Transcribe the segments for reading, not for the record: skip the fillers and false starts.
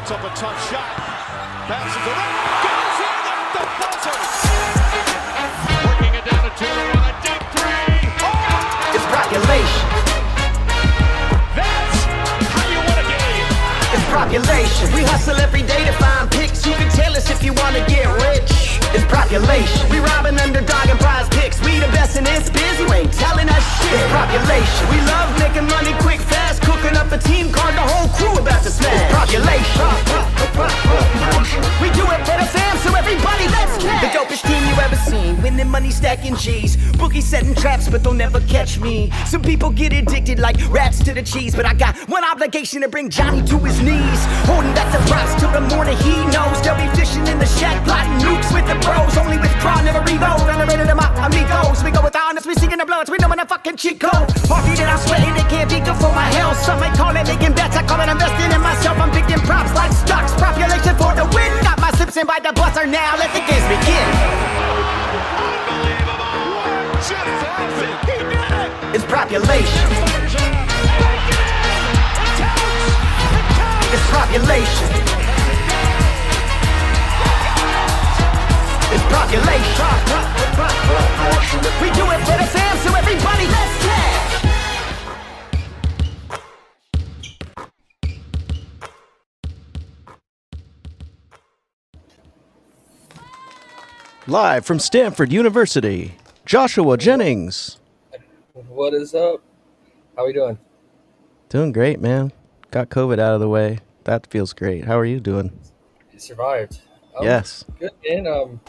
Puts up a tough shot. Passes around. Goes in at the buzzer. Working it down to 2-1. A deep three. Oh! It's population. That's how you win a game. It's population. We hustle every day to find picks. You can tell us if you want to get rich. It's population. We robbing Underdog and PrizePicks. We the best in this biz. You ain't telling us shit. It's population. We love making money quick, fast. Cooking up a team card. The whole crew about to smash. It's population. We do it for the fam, so everybody let's cash. The dopest team you ever seen. Winning money, stacking G's. Bookies setting traps, but they'll never catch me. Some people get addicted like rats to the cheese. But I got one obligation to bring Johnny to his knees. Holding back the props till the morning he knows. They'll be fishing in the shack, plotting nukes with the bros. Only withdraw, never reload. Underrated them amigos. We go with honest, we seeking the bloods. We know when a fucking cheat code. Party that I'm sweating, they can't be good for my health. Some might call it making bets, I call it investing in myself. I'm picking props like stocks. Population for the win. Got my sips in by the buzzer now. Let the games begin. It's population. It's population. It's population. We do it for the fam, so everybody let's cash. Live from Stanford University, Joshua Jennings. What is up? How are we doing? Doing great, man. Got COVID out of the way. That feels great. How are you doing? You survived. Yes. Good, man.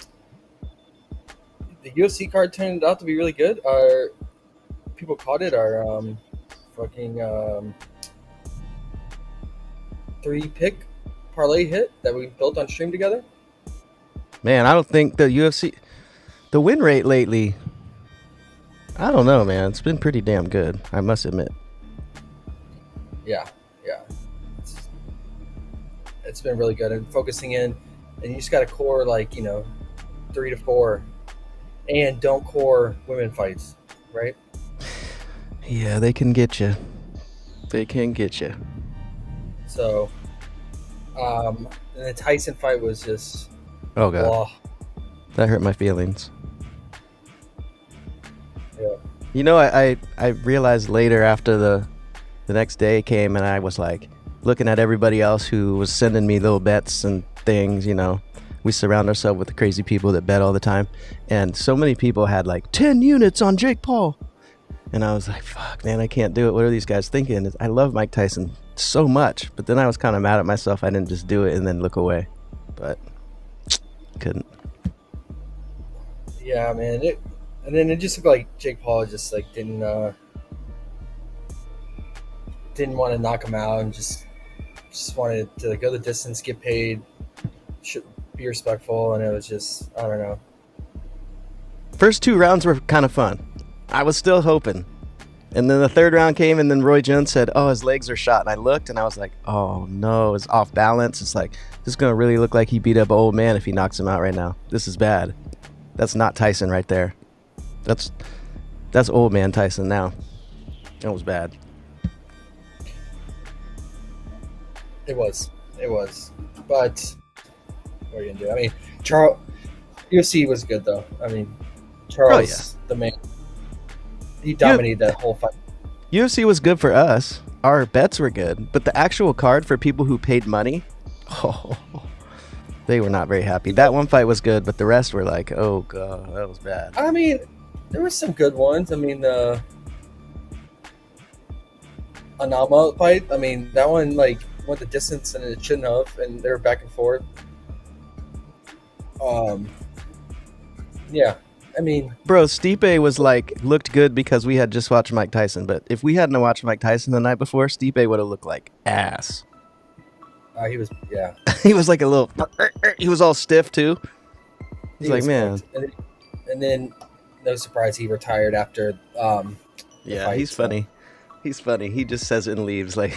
The UFC card turned out to be really good. Our people caught it. Our fucking 3-pick parlay hit that we built on stream together. Man, I don't think the UFC, the win rate lately, I don't know, man. It's been pretty damn good, I must admit. Yeah. It's been really good. And focusing in, and you just got to core 3 to 4, and don't core women fights, right? Yeah, they can get you. They can get you. So, and the Tyson fight was just... Oh, God. blah. That hurt my feelings. Yeah. You know, I realized later after the next day came and I was like looking at everybody else who was sending me little bets and things, you know. We surround ourselves with the crazy people that bet all the time. And so many people had like 10 units on Jake Paul. And I was like, fuck, man, I can't do it. What are these guys thinking? I love Mike Tyson so much. But then I was kind of mad at myself. I didn't just do it and then look away. But couldn't. Yeah, man. And then it just looked like Jake Paul just like didn't want to knock him out and just wanted to go the distance, get paid, should be respectful, and it was just, I don't know. First 2 rounds were kind of fun. I was still hoping. And then the 3rd round came and then Roy Jones said, oh, his legs are shot. And I looked and I was like, oh no, it's off balance. It's like, this is going to really look like he beat up an old man if he knocks him out right now. This is bad. That's not Tyson right there. That's old man Tyson now. That was bad. It was. But what are you going to do? I mean, UFC was good though. I mean, Charles, the man, he dominated that whole fight. UFC was good for us. Our bets were good. But the actual card for people who paid money, they were not very happy. That one fight was good, but the rest were like, oh, God, that was bad. I mean, there were some good ones. I mean, the Anama fight, I mean, that one, like, went the distance and it shouldn't have, and they were back and forth. Yeah, I mean... Bro, Stipe was like, looked good because we had just watched Mike Tyson, but if we hadn't watched Mike Tyson the night before, Stipe would have looked like ass. He was, yeah. He was like a little... He was all stiff, too. He's like, man... And then, no surprise, he retired after yeah, fight, he's funny. He's funny. He just says it and leaves. Like,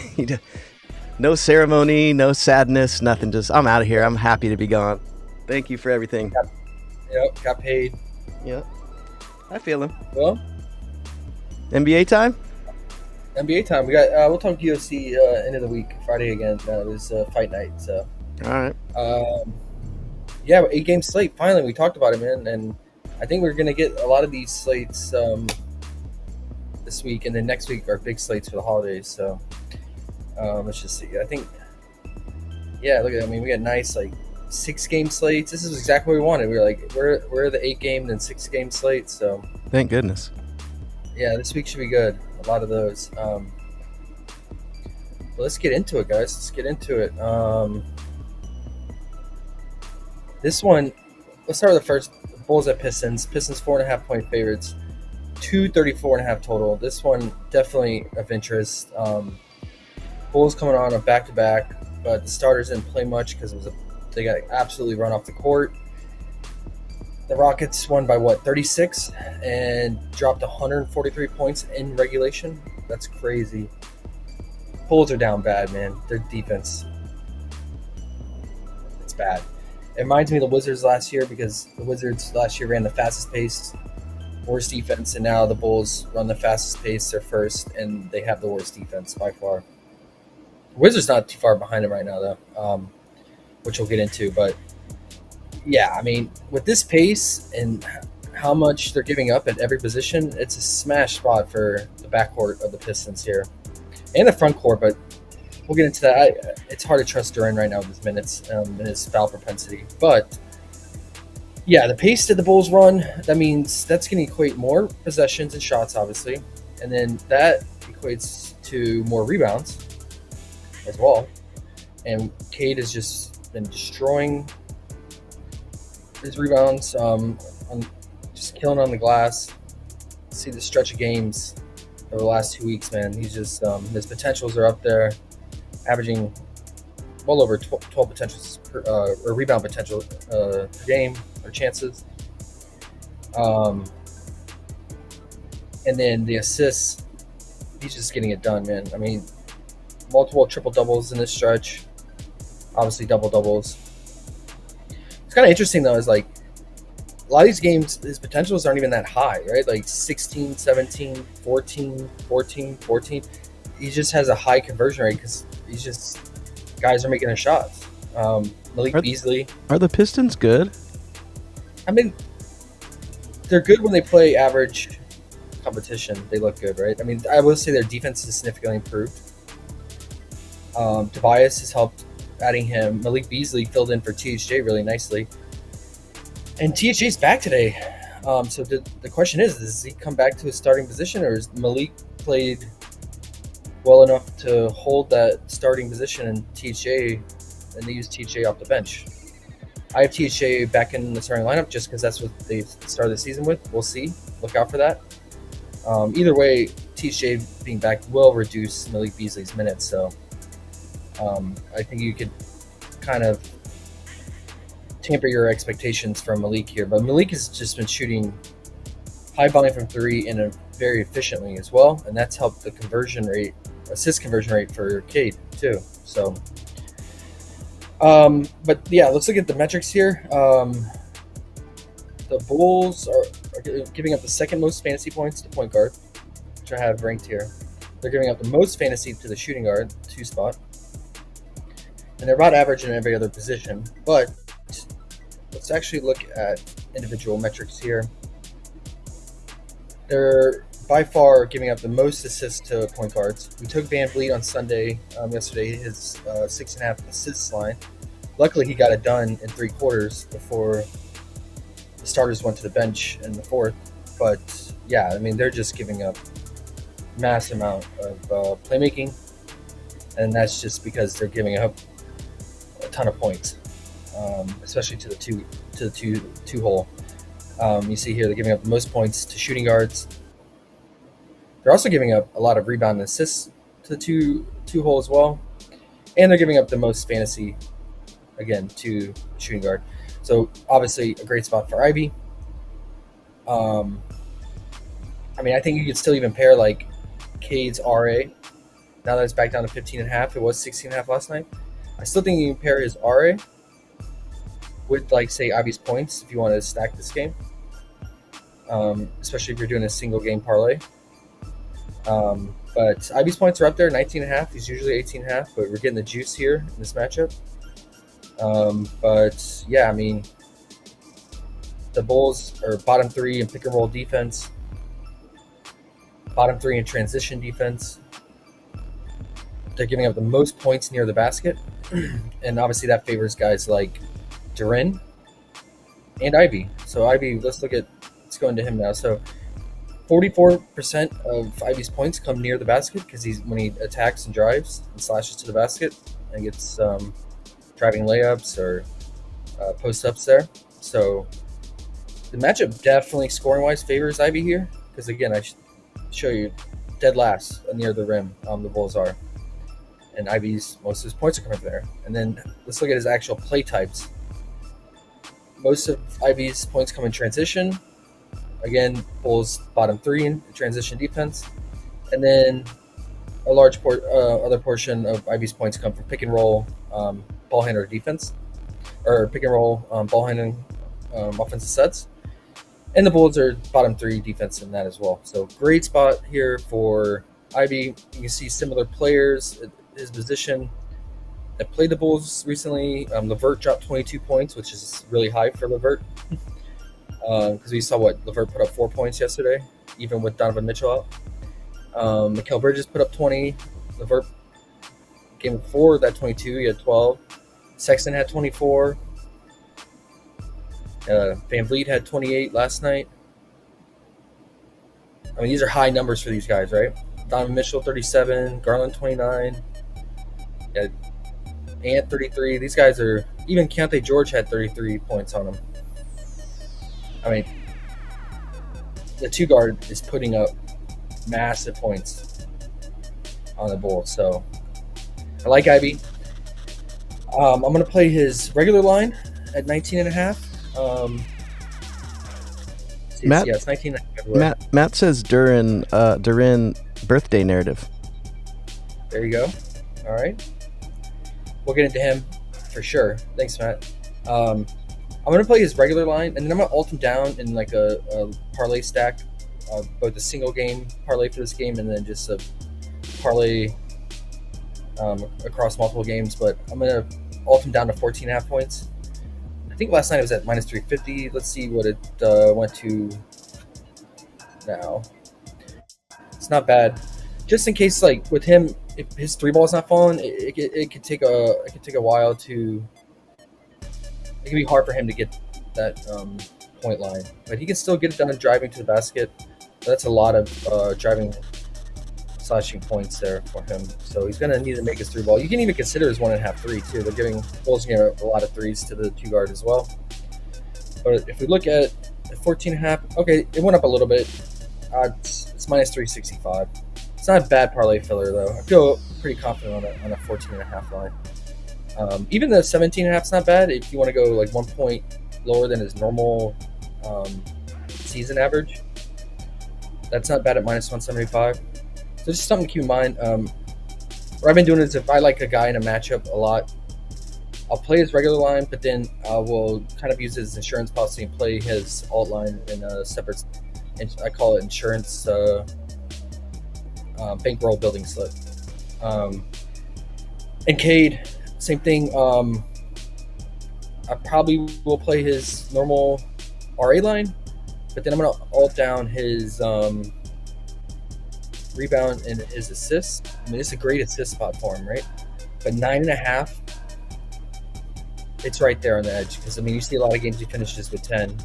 no ceremony, no sadness, nothing. Just, I'm out of here. I'm happy to be gone. Thank you for everything. Got paid. Yep. I feel him. Well, NBA time? NBA time. We got. We'll talk UFC end of the week, Friday again. It was fight night. So, All right. yeah, 8-game slate. Finally, we talked about it, man, and I think we're gonna get a lot of these slates this week, and then next week are big slates for the holidays. So, let's just see. I think, yeah, look at. I mean, we got nice 6-game slates. This is exactly what we wanted. We were like, we're the 8-game and 6-game slates. So, Thank goodness. yeah, this week should be good. A lot of those. But let's get into it, guys. Let's get into it. This one, let's start with the first. Bulls at Pistons. Pistons 4.5-point favorites. 234.5 total. This one definitely of interest. Bulls coming on a back-to-back, but the starters didn't play much because they got absolutely run off the court. The Rockets won by 36 and dropped 143 points in regulation. That's crazy. Bulls are down bad, man. Their defense, it's bad. It reminds me of the Wizards last year because the Wizards last year ran the fastest pace, worst defense, and now the Bulls run the fastest pace. They're first, and they have the worst defense by far. The Wizards not too far behind them right now, though, which we'll get into. But yeah, I mean, with this pace and how much they're giving up at every position, it's a smash spot for the backcourt of the Pistons here, and the front court. But we'll get into that. It's hard to trust Duran right now with his minutes and his foul propensity. But yeah, the pace that the Bulls run, that means that's going to equate more possessions and shots, obviously, and then that equates to more rebounds as well. And Cade has just been destroying his rebounds, just killing on the glass. See the stretch of games over the last 2 weeks, man. He's just his potentials are up there, averaging well over 12 potentials or rebound potential per game or chances. And then the assists, he's just getting it done, man. I mean, multiple triple doubles in this stretch, obviously double doubles. It's kind of interesting though, is a lot of these games, his potentials aren't even that high, right? 16, 17, 14, 14, 14. He just has a high conversion rate because guys are making their shots. Malik Beasley. Are the Pistons good? I mean, they're good when they play average competition. They look good, right? I mean, I will say their defense is significantly improved. Tobias has helped adding him. Malik Beasley filled in for THJ really nicely. And THJ's back today. So the question is, does he come back to his starting position, or is Malik played well enough to hold that starting position and THJ, and they use THJ off the bench? I have THJ back in the starting lineup just because that's what they started the season with. We'll see. Look out for that. Either way, THJ being back will reduce Malik Beasley's minutes. So I think you could kind of tamper your expectations from Malik here. But Malik has just been shooting high volume from three and very efficiently as well. And that's helped the assist conversion rate for Cade too. So, but yeah, let's look at the metrics here. The Bulls are giving up the second most fantasy points to point guard, which I have ranked here. They're giving up the most fantasy to the shooting guard, 2 spot. And they're about average in every other position. But let's actually look at individual metrics here. They're by far giving up the most assists to point guards. We took Van Vliet on Sunday, yesterday, his 6.5 assists line. Luckily, he got it done in 3 quarters before the starters went to the bench in the 4th. But yeah, I mean, they're just giving up massive amount of playmaking, and that's just because they're giving up a ton of points, especially to the two hole. You see here they're giving up the most points to shooting guards. They're also giving up a lot of rebound and assists to the two hole as well, and they're giving up the most fantasy again to shooting guard. So obviously a great spot for Ivy. I mean, I think you could still even pair Cade's RA. Now that it's back down to 15.5, it was 16.5 last night. I still think you can pair his RA with say Ivy's points if you want to stack this game, especially if you're doing a single game parlay. But Ivy's points are up there, 19.5. He's usually 18.5, but we're getting the juice here in this matchup. But yeah, I mean, the Bulls are bottom 3 in pick and roll defense, bottom 3 in transition defense. They're giving up the most points near the basket, and obviously that favors guys like Duren and Ivy. So Ivy, let's go into him now. So 44% of Ivy's points come near the basket because when he attacks and drives and slashes to the basket and gets driving layups or post ups there. So the matchup definitely scoring wise favors Ivy here because again, I should show you dead last near the rim. The Bulls are, and Ivy's most of his points are coming from there. And then let's look at his actual play types. Most of Ivy's points come in transition. Again, Bulls bottom 3 in transition defense, and then a large other portion of Ivy's points come from pick and roll ball handler defense, or pick and roll ball handling offensive sets. And the Bulls are bottom 3 defense in that as well. So great spot here for Ivy. You can see similar players at his position that played the Bulls recently. LeVert dropped 22 points, which is really high for LeVert. Because we saw LeVert put up 4 points yesterday, even with Donovan Mitchell out. Mikal Bridges put up 20. LeVert, game before that 22, he had 12. Sexton had 24. Van Vliet had 28 last night. I mean, these are high numbers for these guys, right? Donovan Mitchell, 37. Garland, 29. Yeah, Ant, 33. These guys are... Even Keontae George had 33 points on him. I mean, the 2 guard is putting up massive points on the Bulls. So, I like Ivy. I'm going to play his regular line at 19.5. Matt, yeah, it's 19.5. Matt says Duren birthday narrative. There you go. All right. We'll get into him for sure. Thanks, Matt. I'm going to play his regular line, and then I'm going to ult him down in like a parlay stack, both a single game parlay for this game and then just a parlay across multiple games. But I'm going to ult him down to 14.5 points. I think last night it was at minus 350. Let's see what it went to now. It's not bad. Just in case, like with him, if his 3 ball's not falling, it could take a while to. It can be hard for him to get that point line, but he can still get it done driving to the basket. That's a lot of driving, slashing points there for him. So he's going to need to make his 3 ball. You can even consider his 1.5 3 too. They're giving Bulls a lot of 3s to the 2 guard as well. But if we look at 14.5, okay, it went up a little bit. It's minus 365. It's not a bad parlay filler though. I feel pretty confident on a 14.5 line. Even the 17.5 is not bad if you want to go like 1 point lower than his normal season average. That's not bad at minus 175. So just something to keep in mind. What I've been doing is if I like a guy in a matchup a lot, I'll play his regular line, but then I will kind of use his insurance policy and play his alt line in a separate, I call it insurance bankroll building slip. And Cade, same thing. I probably will play his normal RA line, but then I'm going to alt down his rebound and his assist. I mean, it's a great assist spot for him, right? But 9.5, it's right there on the edge because, I mean, you see a lot of games he finishes with 10.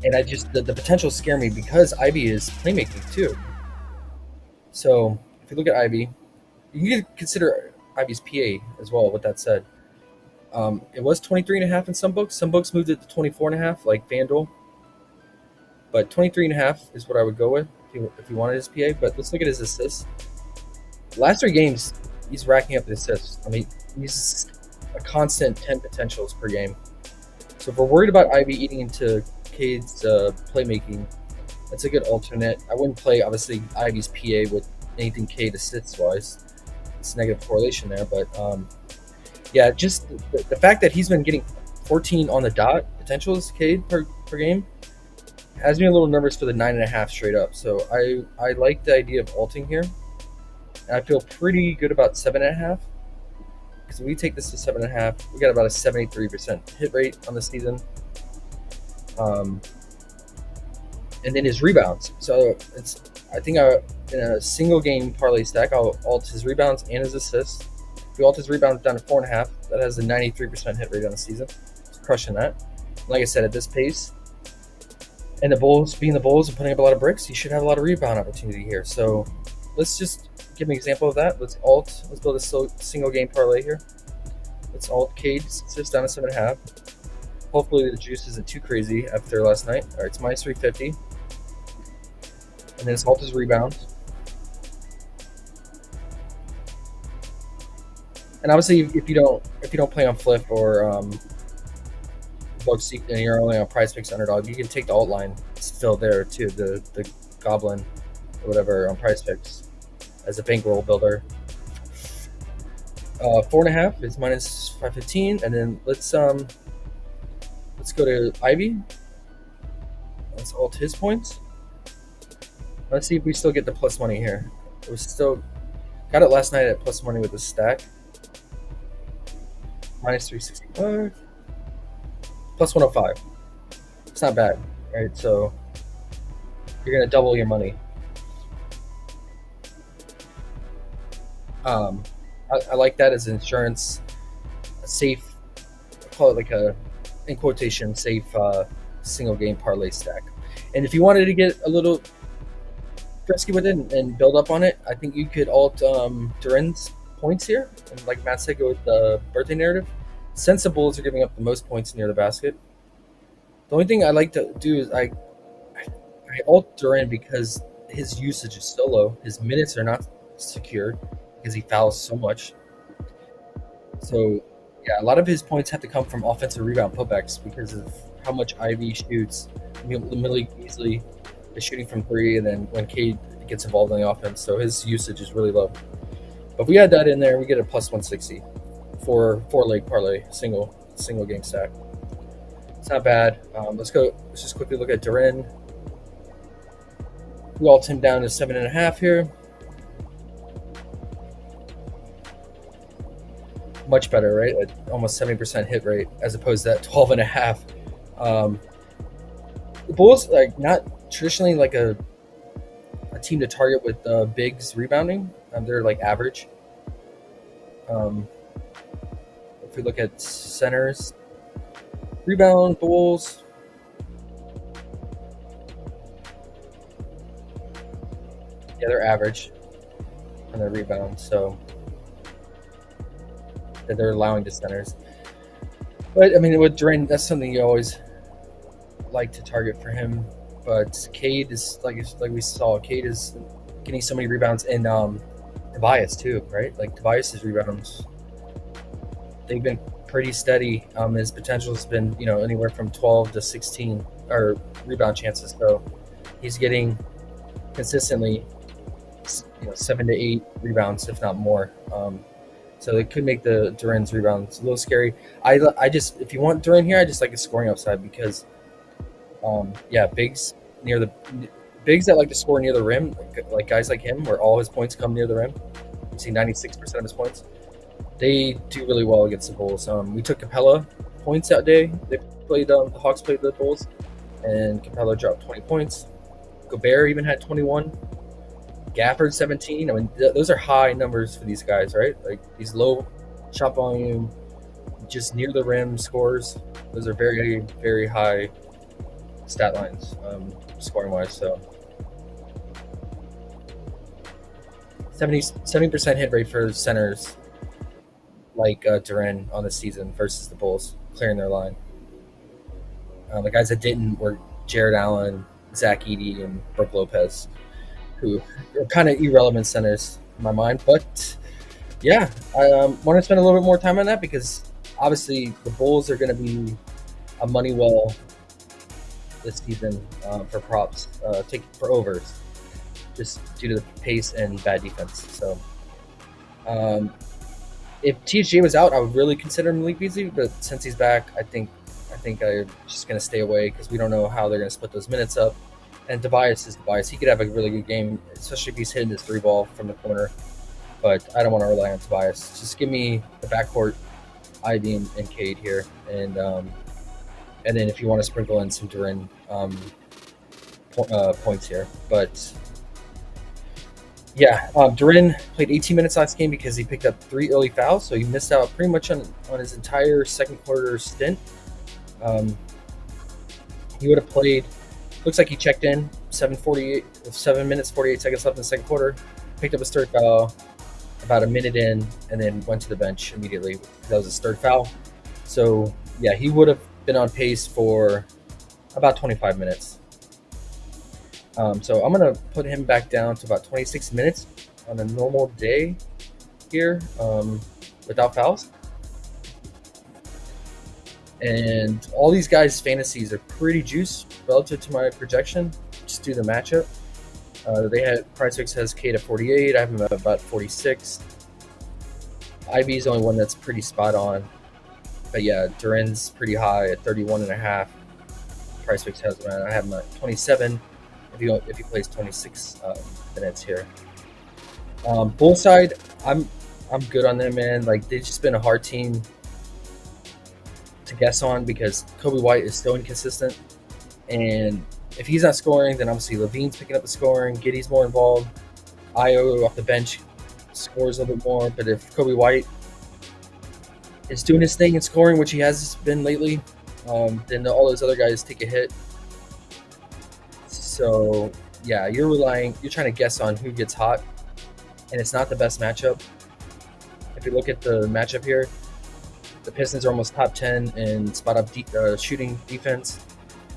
And the potential scare me because Ivy is playmaking too. So if you look at Ivy, you can consider Ivy's PA as well, with that said. It was 23.5 in some books. Some books moved it to 24.5, like FanDuel. But 23.5 is what I would go with if you wanted his PA. But let's look at his assists. Last 3 games, he's racking up the assists. I mean, he's a constant 10 potentials per game. So if we're worried about Ivy eating into Cade's playmaking, that's a good alternate. I wouldn't play, obviously, Ivy's PA with anything Cade assists-wise. It's negative correlation there, but yeah, just the fact that he's been getting 14 on the dot potentials, Cade, per game, has me a little nervous for the 9.5 straight up. So I like the idea of alting here. And I feel pretty good about 7.5. Because if we take this to 7.5, we got about a 73% hit rate on the season. And then his rebounds. So I think in a single game parlay stack, I'll alt his rebounds and his assists. If we alt his rebounds down to 4.5, that has a 93% hit rate on the season. It's crushing that. Like I said, at this pace, and the Bulls being the Bulls and putting up a lot of bricks, you should have a lot of rebound opportunity here. So let's just give an example of that. Let's build a single game parlay here. Let's alt Cade's assist down to 7.5. Hopefully the juice isn't too crazy after last night. All right, it's minus 350. And then let's alt his rebounds. And obviously, if you don't play on Flip or books, and you're only on PrizePicks Underdog, you can take the alt line. It's still there too, the Goblin or whatever on PrizePicks as a bankroll builder. 4.5 is minus 515, and then let's go to Ivy. Let's alt his points. Let's see if we still get the plus money here. It was still got it last night at plus money with the stack. Minus 365. Plus 105. It's not bad, right? So you're gonna double your money. I like that as insurance, a safe. I call it like a, in quotation, safe single game parlay stack. And if you wanted to get a little frisky with it and build up on it, I think you could alt Duren's points here, and like Matt said, go with the birthday narrative. Since the Bulls are giving up the most points near the basket, the only thing I like to do is I alt Duren because his usage is so low. His minutes are not secure because he fouls so much. So yeah, a lot of his points have to come from offensive rebound putbacks because of how much Ivy shoots. Millie Beasley is shooting from 3, and then when Cade gets involved in the offense, so his usage is really low. But if we add that in there, we get a plus 160 for 4-leg parlay, single game stack. It's not bad. Let's just quickly look at Duren. We alt him down to 7.5 here. Much better, right? At almost 70% hit rate as opposed to that 12.5. The Bulls, like, not traditionally like a team to target with bigs rebounding. They're like average. If we look at centers, rebound, Bulls. Yeah, they're average on their rebound, so that they're allowing to centers. But I mean, with Duren, that's something you always like to target for him. But Cade is like we saw, Cade is getting so many rebounds, and Tobias too, right? Like Tobias's rebounds, they've been pretty steady. His potential has been anywhere from 12 to 16 or rebound chances. So he's getting consistently 7 to 8 rebounds, if not more. So it could make the Duren's rebounds a little scary. I just, if you want Duren here, I just like a scoring upside because, bigs that like to score near the rim, like guys like him, where all his points come near the rim. You see 96% of his points. They do really well against the Bulls. We took Capella points that day. They played the Hawks played the Bulls, and Capella dropped 20 points. Gobert even had 21. Gafford 17. I mean, those are high numbers for these guys, right? Like these low shot volume, just near the rim scores. Those are very, very high stat lines, scoring wise. So 70% hit rate for centers like Duren on the season versus the Bulls clearing their line. The guys that didn't were Jared Allen, Zach Edey, and Brook Lopez, who are kind of irrelevant centers in my mind. But yeah, I want to spend a little bit more time on that because obviously the Bulls are going to be a money well this season for props, for overs, just due to the pace and bad defense. So if THJ was out, I would really consider Malik Beasley, but since he's back, I think I think I'm just going to stay away because we don't know how they're going to split those minutes up. And Tobias is Tobias. He could have a really good game, especially if he's hitting his 3-ball from the corner. But I don't want to rely on Tobias. Just give me the backcourt, Ivy and Cade here. And then if you want to sprinkle in some Duren points here. But yeah, Duren played 18 minutes last game because he picked up 3 early fouls. So he missed out pretty much on his entire second quarter stint. He would have played, looks like he checked in 7 minutes, 48 seconds left in the second quarter, picked up his third foul about a minute in, and then went to the bench immediately. That was his third foul. So, yeah, he would have been on pace for about 25 minutes. So I'm going to put him back down to about 26 minutes on a normal day here without fouls. And all these guys' fantasies are pretty juiced relative to my projection. Just do the matchup. They had PrizePicks has Cade at 48. I have him at about 46. Ivy's the only one that's pretty spot on. But yeah, Duren's pretty high at 31.5. PrizePicks has him I have him at 27 if he plays 26 minutes here. Bull side, I'm good on them, man. Like, they've just been a hard team to guess on because Kobe White is so inconsistent, and if he's not scoring, then obviously Levine's picking up the scoring, Giddey's more involved, Io off the bench scores a little bit more. But if Kobe White is doing his thing and scoring, which he has been lately, then all those other guys take a hit. So yeah, you're trying to guess on who gets hot, and it's not the best matchup. If you look at the matchup here, the Pistons are almost top 10 in spot-up shooting defense.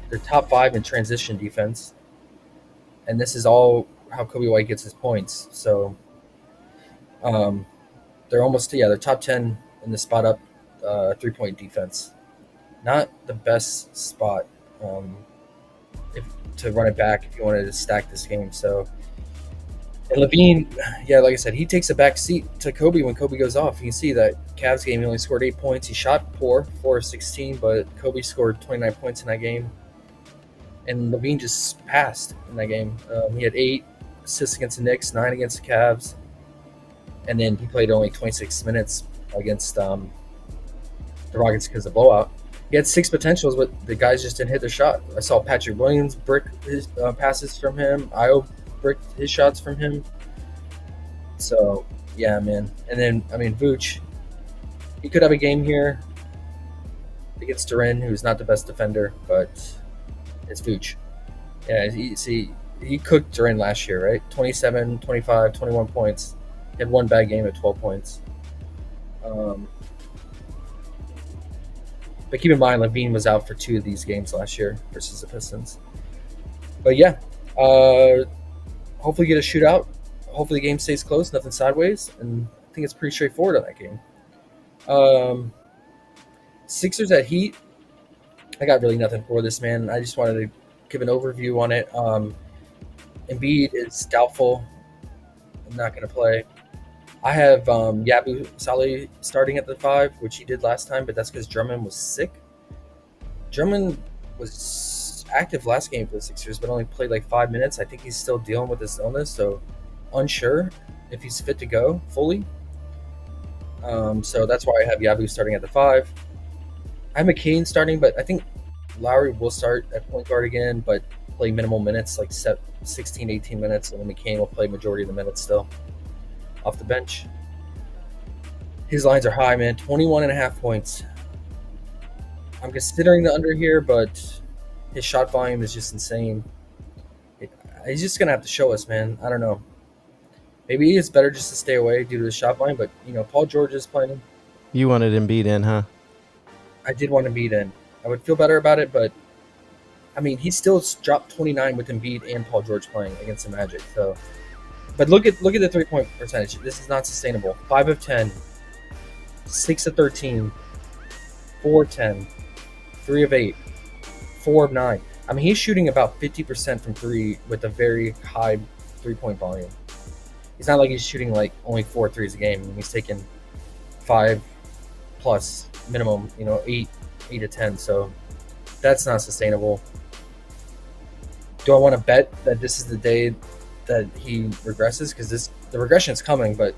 They're top 5 in transition defense. And this is all how Kobe White gets his points. So they're top 10 in the spot-up three-point defense. Not the best spot to run it back if you wanted to stack this game. So, and Levine, yeah, like I said, he takes a back seat to Kobe when Kobe goes off. You can see that Cavs game, he only scored 8 points. He shot poor, 4 of 16, but Kobe scored 29 points in that game. And Levine just passed in that game. He had 8 assists against the Knicks, 9 against the Cavs. And then he played only 26 minutes against the Rockets because of blowout. He had 6 potentials, but the guys just didn't hit their shot. I saw Patrick Williams brick his passes from him. Io bricked his shots from him. So, yeah, man. And then, Vooch, he could have a game here against Duren, who's not the best defender, but it's Vooch. Yeah, he cooked Duren last year, right? 27, 25, 21 points. He had one bad game at 12 points. But keep in mind, Levine was out for 2 of these games last year versus the Pistons. But yeah, hopefully get a shootout. Hopefully the game stays close, nothing sideways. And I think it's pretty straightforward on that game. Sixers at Heat. I got really nothing for this, man. I just wanted to give an overview on it. Embiid is doubtful. I'm not going to play. I have Yabu Saleh starting at the 5, which he did last time, but that's because Drummond was sick. Drummond was active last game for the Sixers, but only played like 5 minutes. I think he's still dealing with this illness, so unsure if he's fit to go fully. So that's why I have Yabu starting at the 5. I have McCain starting, but I think Lowry will start at point guard again, but play minimal minutes, like 16, 18 minutes, and then McCain will play majority of the minutes still off the bench. His lines are high, man. 21.5 points. I'm considering the under here, but his shot volume is just insane. He's just going to have to show us, man. I don't know. Maybe it's better just to stay away due to the shot volume, but, Paul George is playing. You wanted Embiid in, huh? I did want Embiid in. I would feel better about it, but, he still dropped 29 with Embiid and Paul George playing against the Magic, so... But look at the 3-point percentage. This is not sustainable. 5 of 10, 6 of 13, 4 of 10, 3 of 8, 4 of 9. He's shooting about 50% from 3 with a very high 3-point volume. It's not like he's shooting like only 4 threes a game. He's taking 5 plus minimum, 8 to 10. So That's not sustainable. Do I want to bet that this is the day that he regresses? Because the regression is coming, but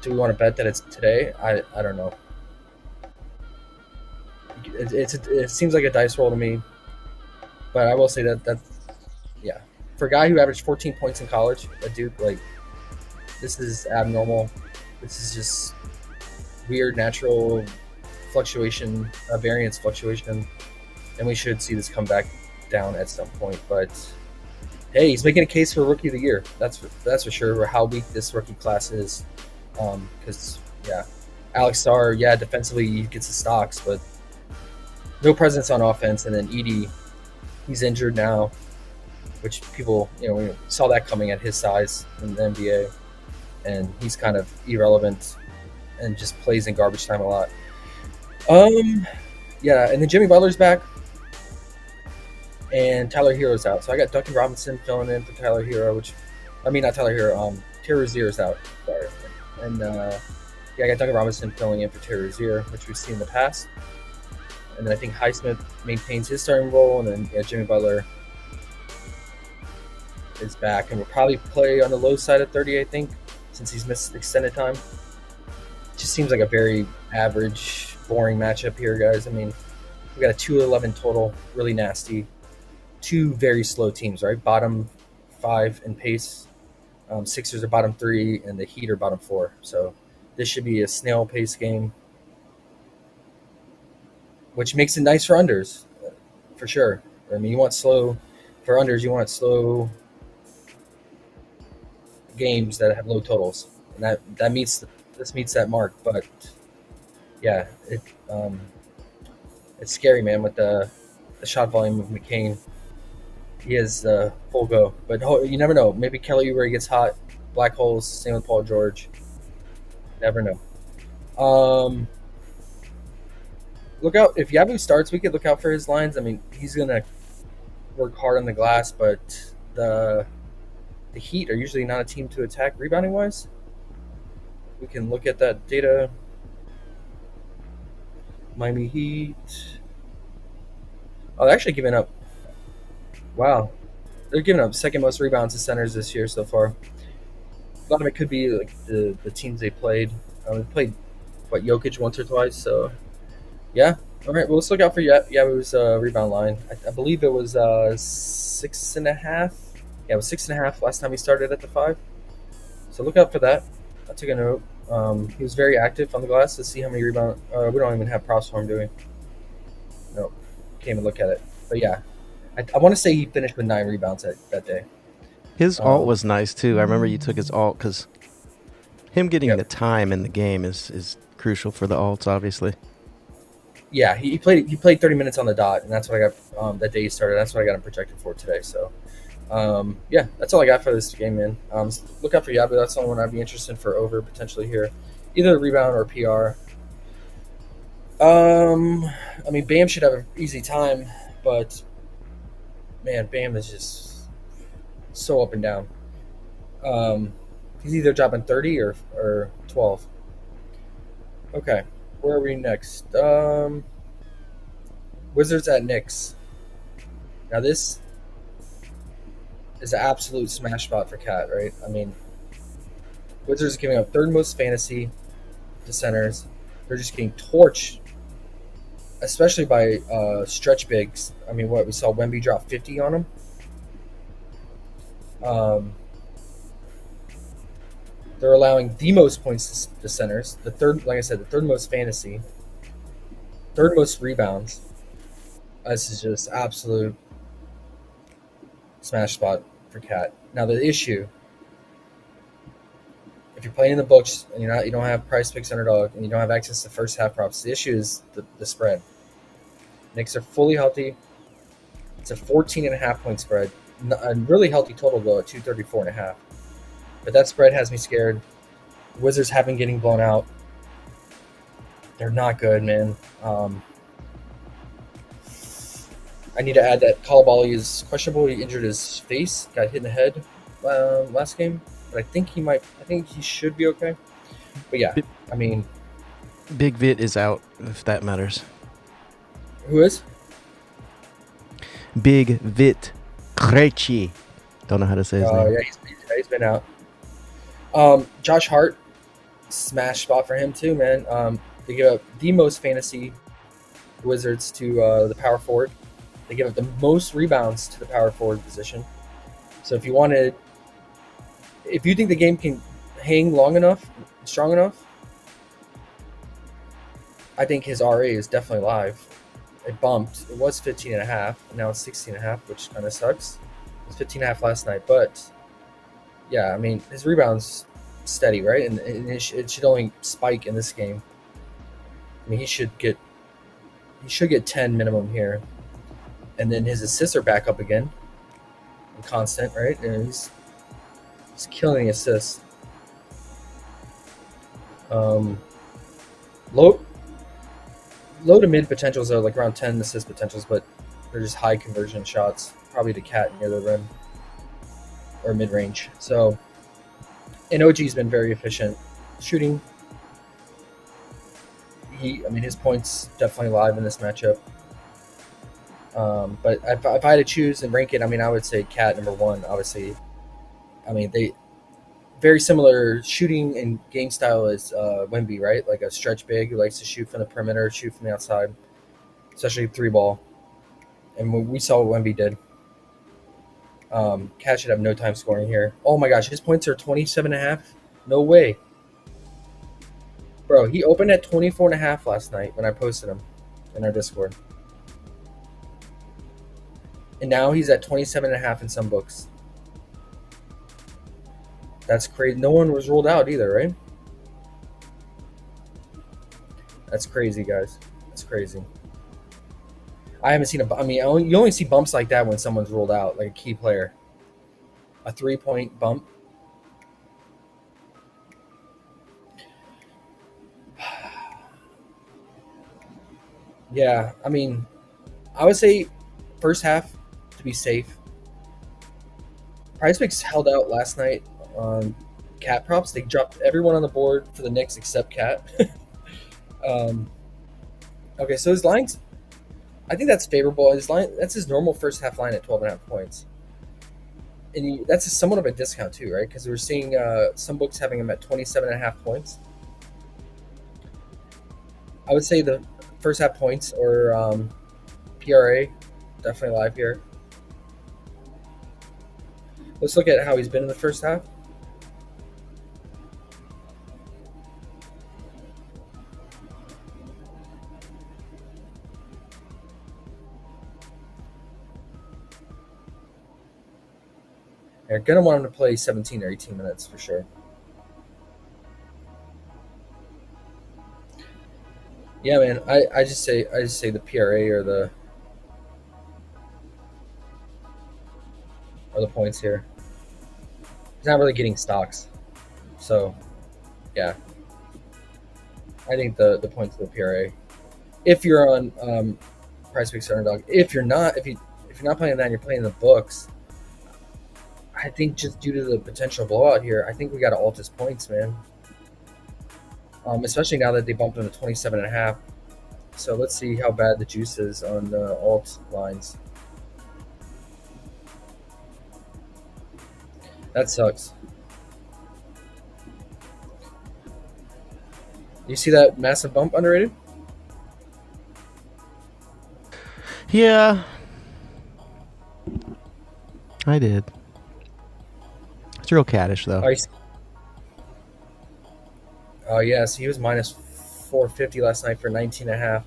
do we want to bet that it's today? I don't know. It seems like a dice roll to me, but I will say that yeah, for a guy who averaged 14 points in college at Duke, like this is abnormal. This is just weird natural fluctuation, variance fluctuation, and we should see this come back down at some point. But hey, he's making a case for Rookie of the Year. That's for sure. For how weak this rookie class is, because Alex Sarr, defensively he gets the stocks, but no presence on offense. And then Edey, he's injured now, which people we saw that coming at his size in the NBA, and he's kind of irrelevant and just plays in garbage time a lot. And then Jimmy Butler's back, and Tyler Hero's out. So I got Duncan Robinson filling in for Tyler Hero, not Tyler Hero. Terry Rozier's out. Sorry. And I got Duncan Robinson filling in for Terry Rozier, which we've seen in the past. And then I think Highsmith maintains his starting role, and then Jimmy Butler is back and will probably play on the low side of 30, I think, since he's missed extended time. Just seems like a very average, boring matchup here, guys. I mean, we got a 2-11 total, really nasty. Two very slow teams, right? Bottom 5 in pace. Sixers are bottom 3, and the Heat are bottom 4. So this should be a snail pace game, which makes it nice for unders, for sure. I mean, you want slow for unders. You want slow games that have low totals, and this meets that mark. But yeah, it's scary, man, with the shot volume of McCain. He is full go, but you never know. Maybe Kelly Oubre gets hot, black holes. Same with Paul George. Never know. Look out if Yabu starts. We could look out for his lines. I mean, he's gonna work hard on the glass, but the Heat are usually not a team to attack rebounding wise. We can look at that data. Miami Heat. Oh, they're actually giving up. Wow. They're giving up second most rebounds to centers this year so far. A lot of it could be like the teams they played. They played, Jokic once or twice. So, yeah. All right, well, let's look out for Yabu's rebound line. I believe it was 6.5. Yeah, it was 6.5 last time he started at the 5. So look out for that. I took a note. He was very active on the glass. Let's see how many rebounds. We don't even have props for him, do we? No. Can't even look at it. But yeah, I want to say he finished with 9 rebounds that day. His alt was nice too. I remember you took his alt because him getting the time in the game is crucial for the alts, obviously. Yeah, he played 30 minutes on the dot, and that's what I got that day he started. That's what I got him projected for today. So, that's all I got for this game, man. Look out for Yabu. That's the only one I'd be interested in for over potentially here, either a rebound or PR. I mean, Bam should have an easy time, but man, Bam is just so up and down. He's either dropping 30 or 12. Okay, where are we next? Wizards at Knicks. Now this is an absolute smash spot for Cat, right? I mean, Wizards are giving up third most fantasy to centers. They're just getting torched, especially by stretch bigs. I mean, we saw Wemby drop 50 on him. They're allowing the most points to centers. The third most fantasy, third most rebounds. This is just absolute smash spot for Cat. Now the issue, if you're playing in the books and you don't have PrizePicks Underdog and you don't have access to first half props, the issue is the spread. Knicks are fully healthy. It's a 14.5 point spread. A really healthy total though at 234.5. But that spread has me scared. The Wizards have been getting blown out. They're not good, man. I need to add that Coulibaly is questionable. He injured his face, got hit in the head last game. But I think he should be okay. But yeah, I mean, Big Vit is out, if that matters. Who is? Big Vit Krejci. Don't know how to say his name. Yeah, he's been out. Josh Hart, smash spot for him too, man. They give up the most fantasy Wizards to the power forward. They give up the most rebounds to the power forward position. So if you think the game can hang strong enough, I think his RA is definitely live. It bumped. It was 15.5, and now it's 16.5, which kind of sucks. It was 15.5 last night, but yeah, I mean, his rebounds steady, right? And it should only spike in this game. I mean, he should get 10 minimum here, and then his assists are back up again, and constant, right? And he's killing assists. Low to mid potentials are like around 10 assist potentials, but they're just high conversion shots, probably to Cat near the rim or mid range. So, and OG's been very efficient shooting. His points definitely live in this matchup. But if I had to choose and rank it, I would say Cat number one. Obviously, they very similar shooting and game style as Wemby, right? Like a stretch big who likes to shoot from the perimeter, shoot from the outside, especially 3-ball. And we saw what Wemby did. Cat should have no time scoring here. Oh my gosh, his points are 27.5. No way. Bro, he opened at 24.5 last night when I posted him in our Discord. And now he's at 27.5 in some books. That's crazy. No one was ruled out either, right? That's crazy, guys. That's crazy. I haven't seen you only see bumps like that when someone's ruled out, like a key player. A 3-point bump. Yeah, I would say first half to be safe. PrizePicks held out last night on Cat props. They dropped everyone on the board for the Knicks except Cat. Okay, so his lines, I think that's favorable. That's his normal first half line at 12.5 points. And that's somewhat of a discount too, right? Because we're seeing some books having him at 27.5 points. I would say the first half points or PRA, definitely live here. Let's look at how he's been in the first half. You're going to want him to play 17 or 18 minutes for sure. Yeah, man, I just say the PRA or the points here. He's not really getting stocks. So, yeah. I think the points of the PRA. If you're on PrizePicks or Underdog, if you're not playing that and you're playing the books, I think just due to the potential blowout here, I think we got to alt his points, man. Especially now that they bumped him to 27.5. So let's see how bad the juice is on the alt lines. That sucks. You see that massive bump underrated? Yeah, I did. It's real caddish, though. Oh, yes. He was minus 450 last night for 19.5.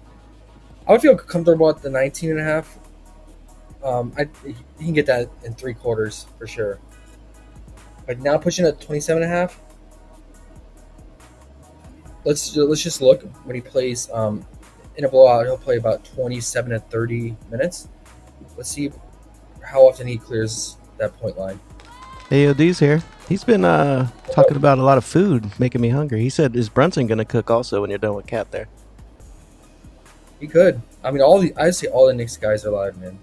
I would feel comfortable at the 19.5. He can get that in 3 quarters for sure. But now pushing at 27.5. Let's just look when he plays in a blowout. He'll play about 27 to 30 minutes. Let's see how often he clears that point line. AOD's here. He's been talking about a lot of food, making me hungry. He said, "Is Brunson gonna cook also when you're done with Cat there?" He could. I'd say all the Knicks guys are live, man.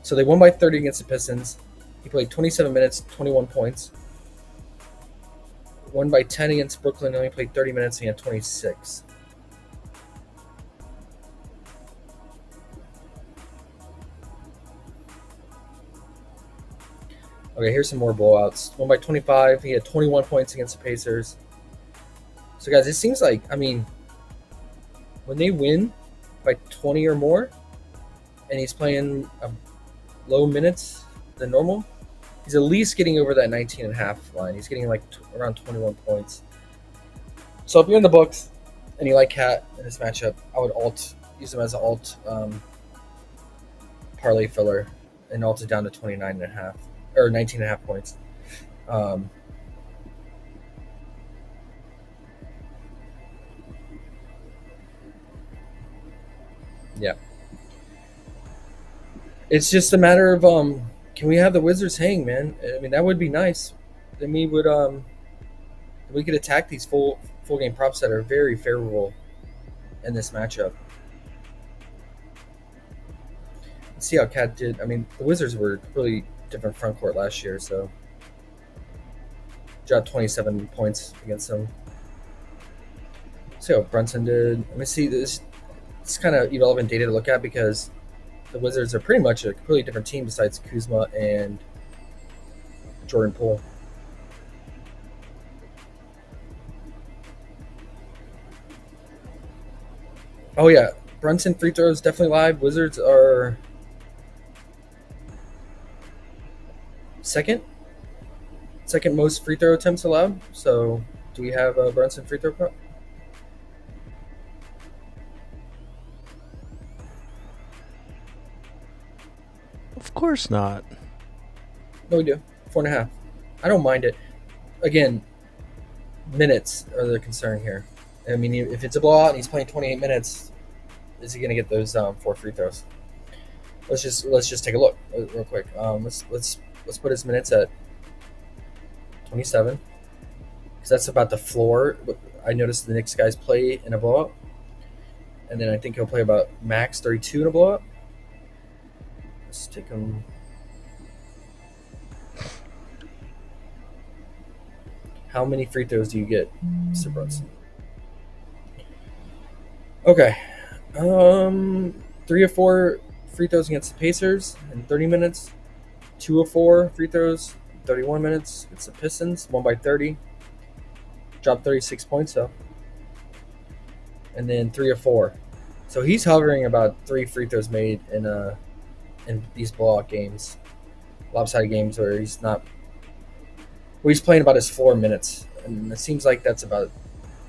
So they won by 30 against the Pistons. He played 27 minutes, 21 points. won by 10 against Brooklyn. Only played 30 minutes. And he had 26. Okay, here's some more blowouts. Won by 25. He had 21 points against the Pacers. So, guys, it seems like, I mean, when they win by 20 or more, and he's playing low minutes than normal, he's at least getting over that 19.5 line. He's getting like around 21 points. So if you're in the books and you like Cat in this matchup, I would use him as an alt parlay filler and alt it down to 29.5 or 19.5 points. Yeah. It's just a matter of can we have the Wizards hang, man? I mean, that would be nice. Then we could attack these full game props that are very favorable in this matchup. Let's see how Cat did. I mean, the Wizards were really different front court last year, so dropped 27 points against them. Let's see how Brunson did. Let me see this. It's kind of irrelevant data to look at because the Wizards are pretty much a completely different team besides Kuzma and Jordan Poole. Oh yeah, Brunson free throws definitely live. Wizards are second most free throw attempts allowed. So do we have a Brunson free throw prop? Of course not. No, we do. 4.5. I don't mind it. Again, minutes are the concern here. I mean, if it's a blowout and he's playing 28 minutes, is he going to get those 4 free throws? Let's just take a look real quick. Let's put his minutes at 27 because that's about the floor. I noticed the Knicks guys play in a blowout, and then I think he'll play about max 32 in a blowout. Let's take him. How many free throws do you get, Mr. Brunson? Okay. 3 of 4 free throws against the Pacers in 30 minutes. 2 of 4 free throws, 31 minutes. It's the Pistons, won by 30. Dropped 36 points, though. And then 3 of 4. So he's hovering about 3 free throws made in these blowout games. Lopsided games where he's playing about his 4 minutes. And it seems like that's about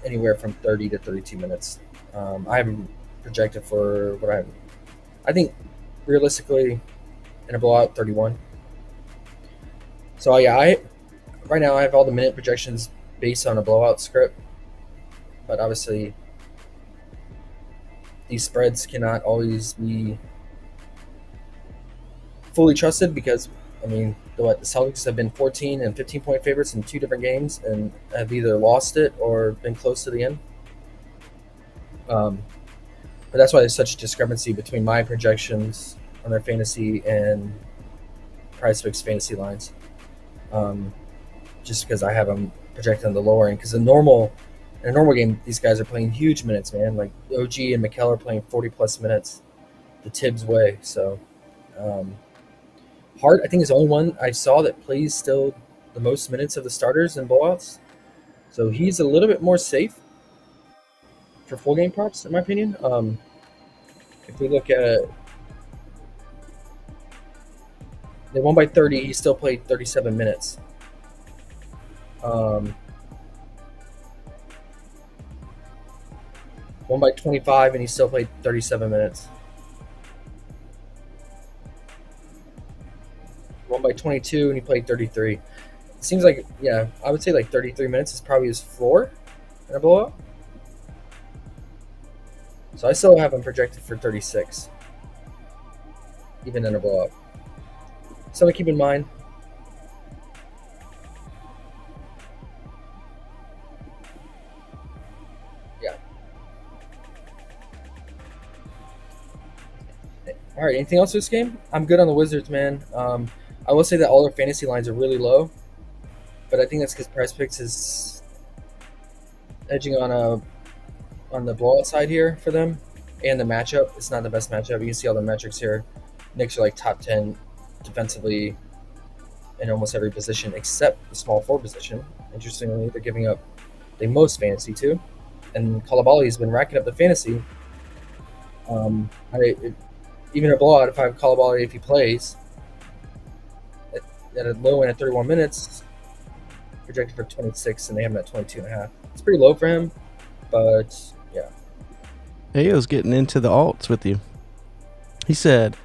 anywhere from 30 to 32 minutes. I haven't projected for what I think realistically in a blowout 31. So yeah, right now I have all the minute projections based on a blowout script, but obviously these spreads cannot always be fully trusted because I mean the Celtics have been 14 and 15 point favorites in 2 different games and have either lost it or been close to the end. But that's why there's such a discrepancy between my projections on their fantasy and PrizePicks fantasy lines. Just because I have them projected on the lower end. Because in a normal game, these guys are playing huge minutes, man. Like OG and Mikal are playing 40-plus minutes the Tibbs way. So Hart, I think, is the only one I saw that plays still the most minutes of the starters in blowouts. So he's a little bit more safe for full game props, in my opinion. If we look at they won by 30, he still played 37 minutes. Won by 25 and he still played 37 minutes. Won by 22 and he played 33. It seems like, yeah, I would say like 33 minutes is probably his floor in a blowout. So I still have him projected for 36, even in a blowout. Something to keep in mind. Yeah. All right, anything else for this game? I'm good on the Wizards, man. I will say that all their fantasy lines are really low, but I think that's because PrizePicks is edging on the blowout side here for them, and the matchup. It's not the best matchup. You can see all the metrics here. Knicks are like top 10 defensively in almost every position except the small forward position. Interestingly, they're giving up the most fantasy too, and Kalabali has been racking up the fantasy. Even a blowout, if I have Kalabali, if he plays at a low end at 31 minutes, projected for 26, and they have him at 22.5. It's pretty low for him, but yeah. Ayo's getting into the alts with you. He said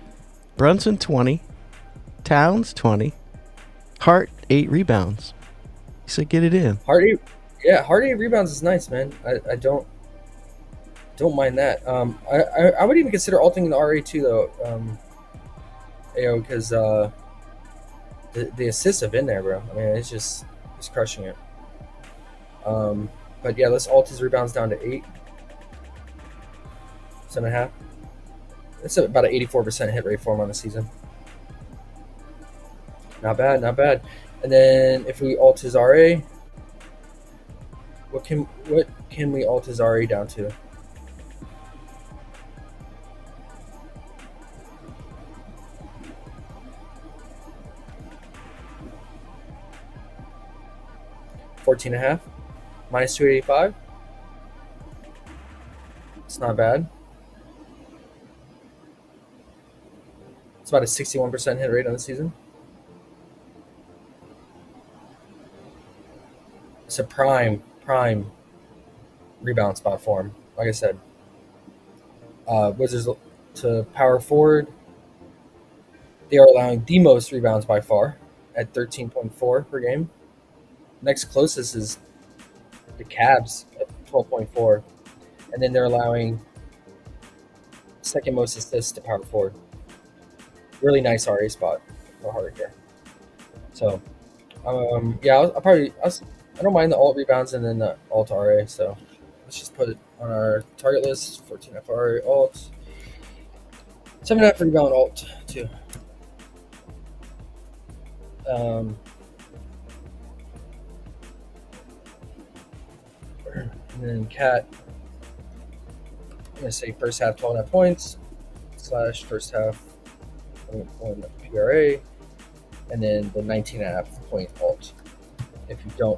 Brunson 20, Towns 20, Hart 8 rebounds. He said get it in. Hart 8 rebounds is nice, man. I don't mind that. I would even consider alting the RA too, though. Because the assists have been there, bro. I mean, it's crushing it. But yeah, let's alt his rebounds down to 8, 7.5. It's about an 84% hit rate for him on the season. Not bad, not bad. And then if we alt his RA, what can we alt his RA down to? $14.5 minus 285. It's not bad. It's about a 61% hit rate on the season. It's a prime rebound spot for him. Like I said, Wizards to power forward. They are allowing the most rebounds by far at 13.4 per game. Next closest is the Cavs at 12.4, and then they're allowing second most assists to power forward. Really nice RA spot for Hart here. So, yeah, I don't mind the alt rebounds and then the alt RA. So let's just put it on our target list. 14 FRA alt, 7.5 rebound alt too. And then Cat, I'm gonna say first half 12.5 points / first half 1 PRA, and then the 19.5 point alt. If you're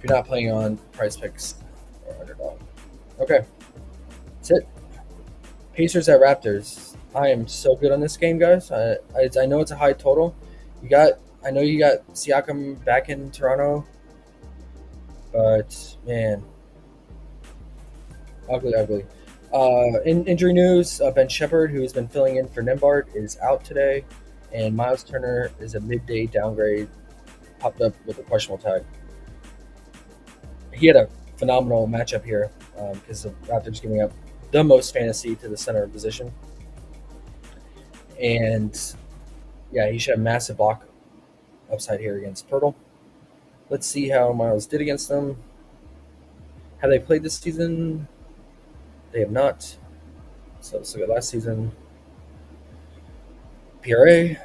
not playing on PrizePicks or Underdog. Okay, that's it. Pacers at Raptors. I am so good on this game, guys. I know it's a high total. I know you got Siakam back in Toronto, but man, ugly. Injury news: Ben Shepherd, who has been filling in for Nembhard, is out today, and Miles Turner is a midday downgrade, popped up with a questionable tag. He had a phenomenal matchup here because the Raptors giving up the most fantasy to the center position, and yeah, he should have massive block upside here against Pirtle. Let's see how Miles did against them. Have they played this season? They have not. So let's look at last season. PRA. He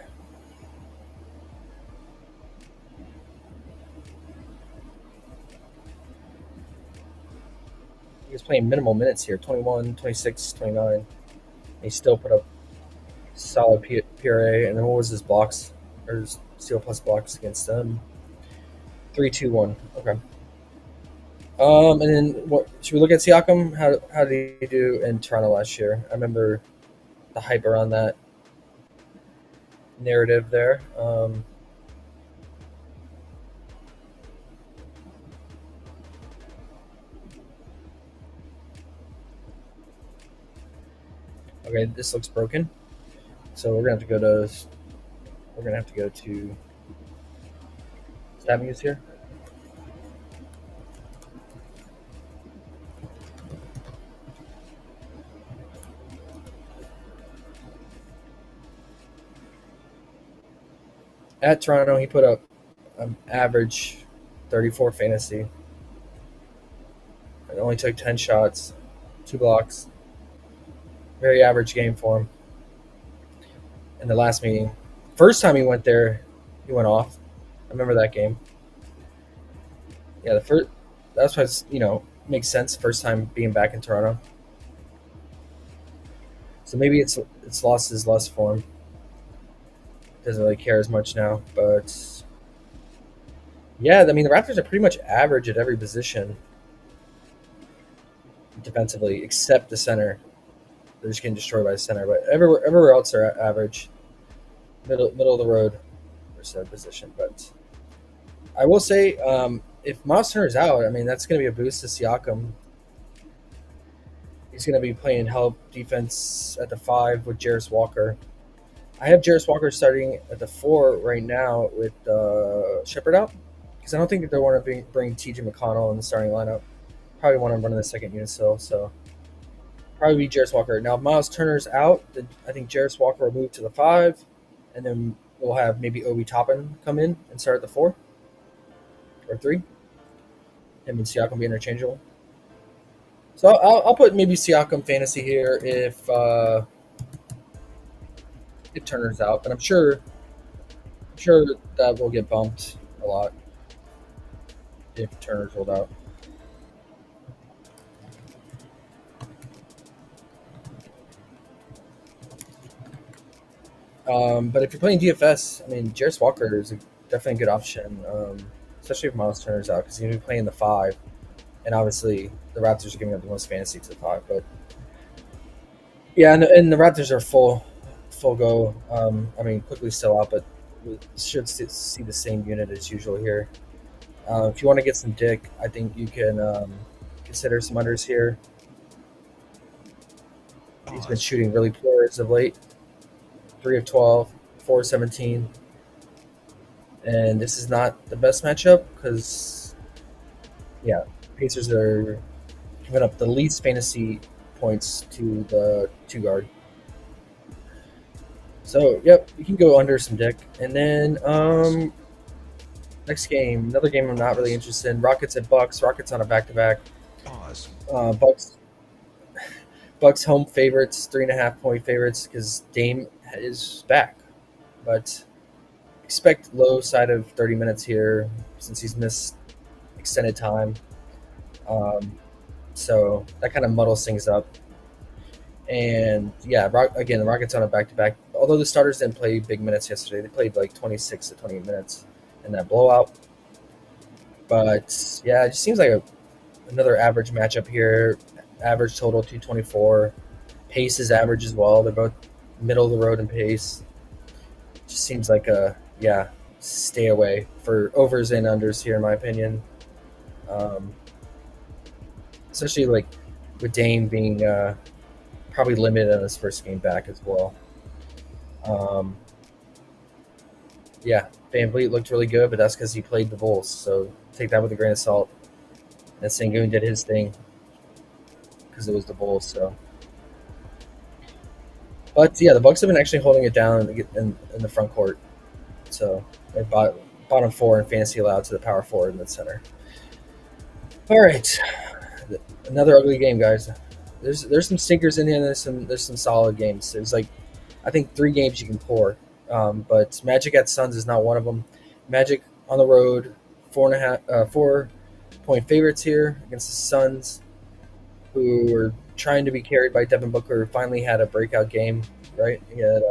was playing minimal minutes here, 21, 26, 29. He still put up solid PRA. And then what was his blocks? Or his steal plus blocks against them? 3, 2, 1. Okay. And then what should we look at Siakam? How did he do in Toronto last year? I remember the hype around that narrative there. Okay, this looks broken. So we're gonna have to go to stat muse here. At Toronto, he put up an average 34 fantasy. It only took 10 shots, 2 blocks. Very average game for him. In the last meeting, first time he went there, he went off. I remember that game. Yeah, that's why makes sense. First time being back in Toronto, so maybe it's lost his lust for him. Doesn't really care as much now, but yeah, I mean the Raptors are pretty much average at every position defensively, except the center. They're just getting destroyed by the center, but everywhere else are average, middle of the road for said position. But I will say, if Miles Turner's out, I mean that's going to be a boost to Siakam. He's going to be playing help defense at the 5 with Jarris Walker. I have Jarris Walker starting at the 4 right now with Shepard out because I don't think that they want to bring TJ McConnell in the starting lineup. Probably want to run in the second unit still, so probably be Jarris Walker. Now, if Miles Turner's out, then I think Jarris Walker will move to the 5, and then we'll have maybe Obi Toppin come in and start at the 4 or 3. Him and Siakam be interchangeable. So I'll put maybe Siakam fantasy here if Turner's out, but I'm sure that will get bumped a lot if Turner's rolled out. But if you're playing DFS, I mean, Jarris Walker is definitely a good option, especially if Miles Turner's out because he's going to be playing the 5, and obviously the Raptors are giving up the most fantasy to the 5. But yeah, and the Raptors are full go. I mean, quickly still out, but we should see the same unit as usual here. If you want to get some dick, I think you can consider some unders here. He's been shooting really poor as of late. 3 of 12, 4 of 17. And this is not the best matchup because, yeah, Pacers are giving up the least fantasy points to the 2 guard. So, yep, you can go under some dick. And then next game, another game I'm not really interested in. Rockets at Bucks. Rockets on a back-to-back. Bucks home favorites, 3.5-point favorites because Dame is back. But expect low side of 30 minutes here since he's missed extended time. So that kind of muddles things up. And yeah, again, the Rockets on a back-to-back. Although the starters didn't play big minutes yesterday, they played like 26 to 28 minutes in that blowout. But yeah, it just seems like another average matchup here. Average total 224. Pace is average as well. They're both middle of the road in pace. Just seems like stay away for overs and unders here in my opinion. Especially like with Dame being probably limited on his first game back as well. Van Vliet looked really good, but that's because he played the Bulls. So take that with a grain of salt. And Sengun did his thing because it was the Bulls. So, but yeah, the Bucks have been actually holding it down in the front court. So they're bottom 4 in fantasy allowed to the power forward in the center. All right, another ugly game, guys. There's some stinkers in here. And there's some solid games. There's like I think 3 games you can pour, but Magic at Suns is not one of them. Magic on the road, 4.5-point favorites here against the Suns, who were trying to be carried by Devin Booker. Finally had a breakout game, right? He had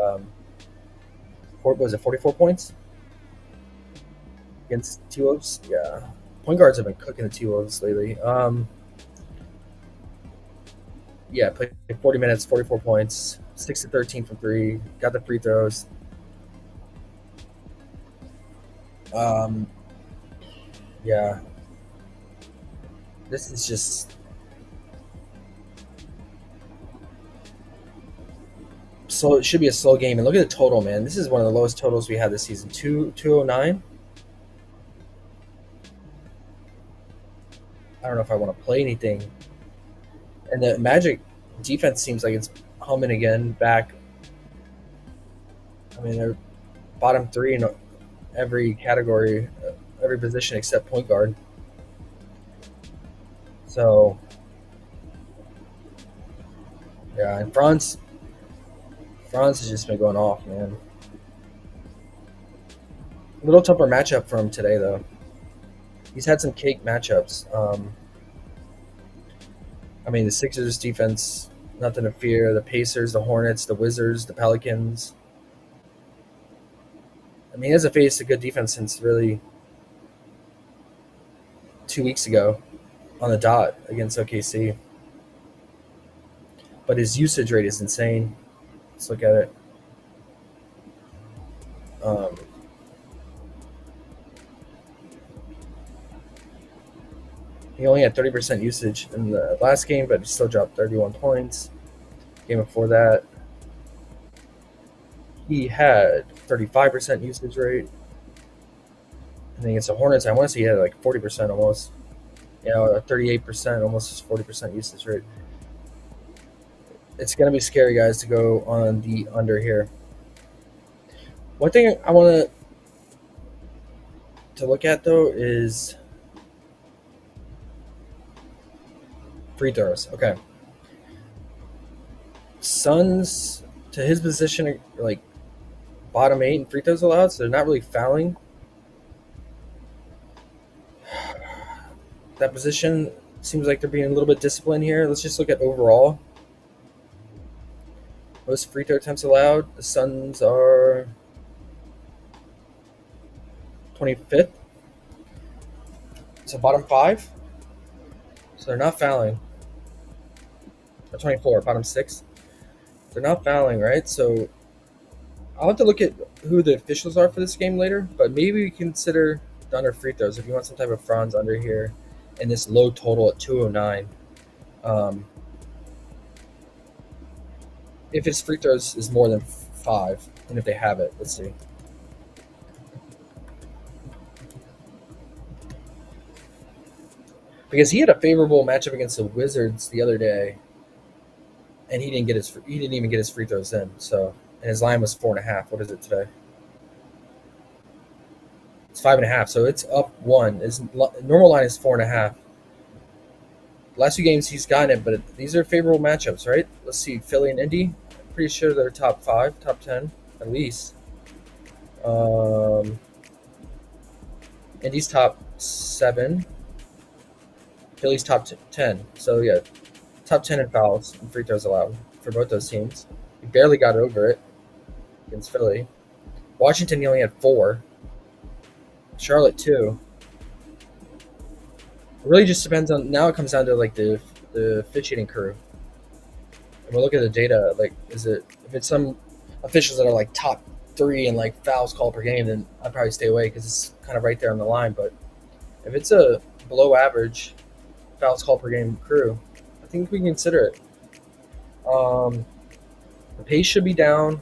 44 points against T-Wolves? Yeah. Point guards have been cooking the T-Wolves lately. Played 40 minutes, 44 points, 6 to 13 from 3, got the free throws. This is just so it should be a slow game. And look at the total, man. This is one of the lowest totals we had this season. 209. I don't know if I want to play anything. And the Magic defense seems like it's humming again back. I mean, they're bottom 3 in every category, every position except point guard. So, yeah, and Franz has just been going off, man. A little tougher matchup for him today, though. He's had some cake matchups. I mean, the Sixers defense, nothing to fear. The Pacers, the Hornets, the Wizards, the Pelicans. I mean, he hasn't faced a good defense since really 2 weeks ago on the dot against OKC. But his usage rate is insane. Let's look at it. He only had 30% usage in the last game, but he still dropped 31 points. Game before that, he had 35% usage rate. And then against the Hornets, I want to say he had like 40% almost. 38%, almost 40% usage rate. It's going to be scary, guys, to go on the under here. One thing I want to look at, though, is free throws. Okay. Suns, to his position, are like bottom 8 in free throws allowed, so they're not really fouling. That position seems like they're being a little bit disciplined here. Let's just look at overall. Most free throw attempts allowed. The Suns are 25th. So bottom 5. So they're not fouling. Or 24, bottom 6. They're not fouling, right? So I'll have to look at who the officials are for this game later, but maybe we consider the under free throws if you want some type of Franz under here and this low total at 209. If his free throws is more than 5, and if they have it, let's see. Because he had a favorable matchup against the Wizards the other day, and he didn't even get his free throws in. So, and his line was 4.5. What is it today? It's 5.5. So it's up 1. His normal line is 4.5. Last 2 games he's gotten it, but these are favorable matchups, right? Let's see, Philly and Indy. I'm pretty sure they're top 5, top 10 at least. Indy's top 7. Philly's top 10. So yeah, top 10 in fouls and free throws allowed for both those teams. He barely got over it against Philly. Washington, he only had 4. Charlotte, 2. It really just depends on. Now it comes down to like the officiating crew. And we'll look at the data. Like, if it's some officials that are like top 3 in like fouls called per game, then I'd probably stay away because it's kind of right there on the line. But if it's a below average fouls called per game crew, I think we can consider it. The pace should be down.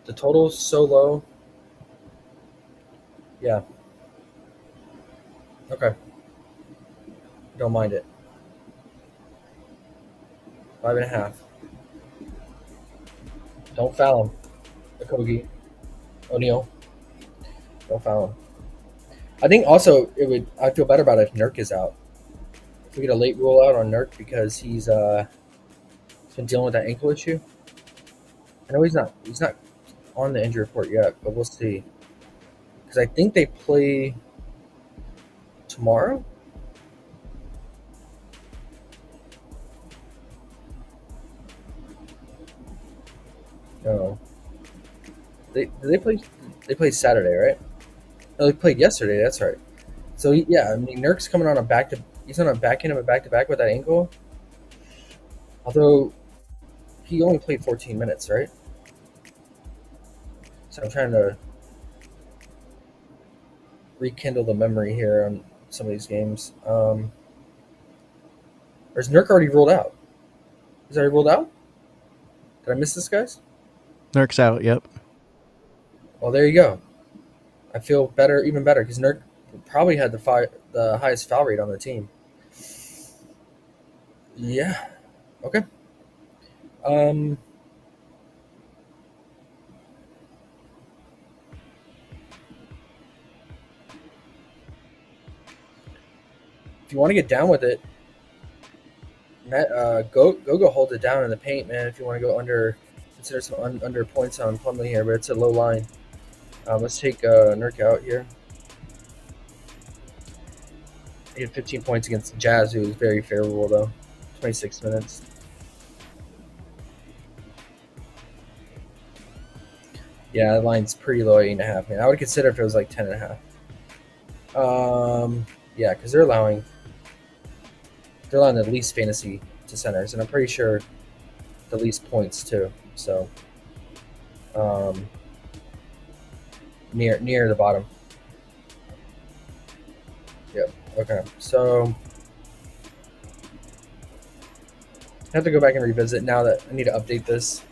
The total is so low. Yeah. Okay. Don't mind it. 5.5. Don't foul him. Okogie. O'Neal. Don't foul him. I think also I'd feel better about it if Nurk is out. If we get a late rule out on Nurk because he's been dealing with that ankle issue. I know he's not on the injury report yet, but we'll see. Because I think they play tomorrow. No. They played Saturday, right? No, they played yesterday. That's right. So yeah, I mean, Nurk's coming on he's on a back end of a back-to-back with that ankle. Although he only played 14 minutes, right? So I'm trying to rekindle the memory here on some of these games. Or is Nurk already ruled out? Is he already ruled out? Did I miss this, guys? Nurk's out, yep. Well, there you go. I feel better, even better, because Nurk probably had the highest foul rate on the team. Yeah. Okay. If you want to get down with it, Matt, go hold it down in the paint, man. If you want to go under, consider some under points on Plumlee here, but it's a low line. Let's take Nurk out here. He had 15 points against the Jazz, who was very favorable though. 26 minutes. Yeah, the line's pretty low at 8.5. Man, I would consider if it was like 10.5. Yeah, because they're allowing the least fantasy to centers, and I'm pretty sure the least points too. So, near the bottom. Yep. Okay. So, I have to go back and revisit now that I need to update this.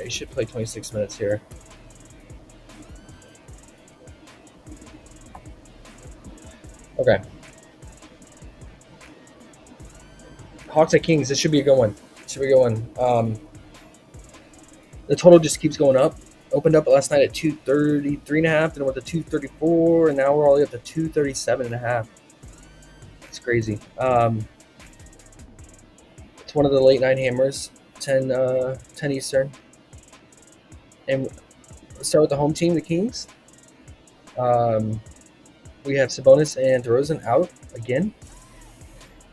I should play 26 minutes here. Okay. Hawks at Kings. This should be a good one. The total just keeps going up. Opened up last night at 233.5, then went to 234, and now we're all the way up to 237.5. It's crazy. It's one of the late night hammers, 10 Eastern. And let's start with the home team, the Kings. We have Sabonis and DeRozan out again.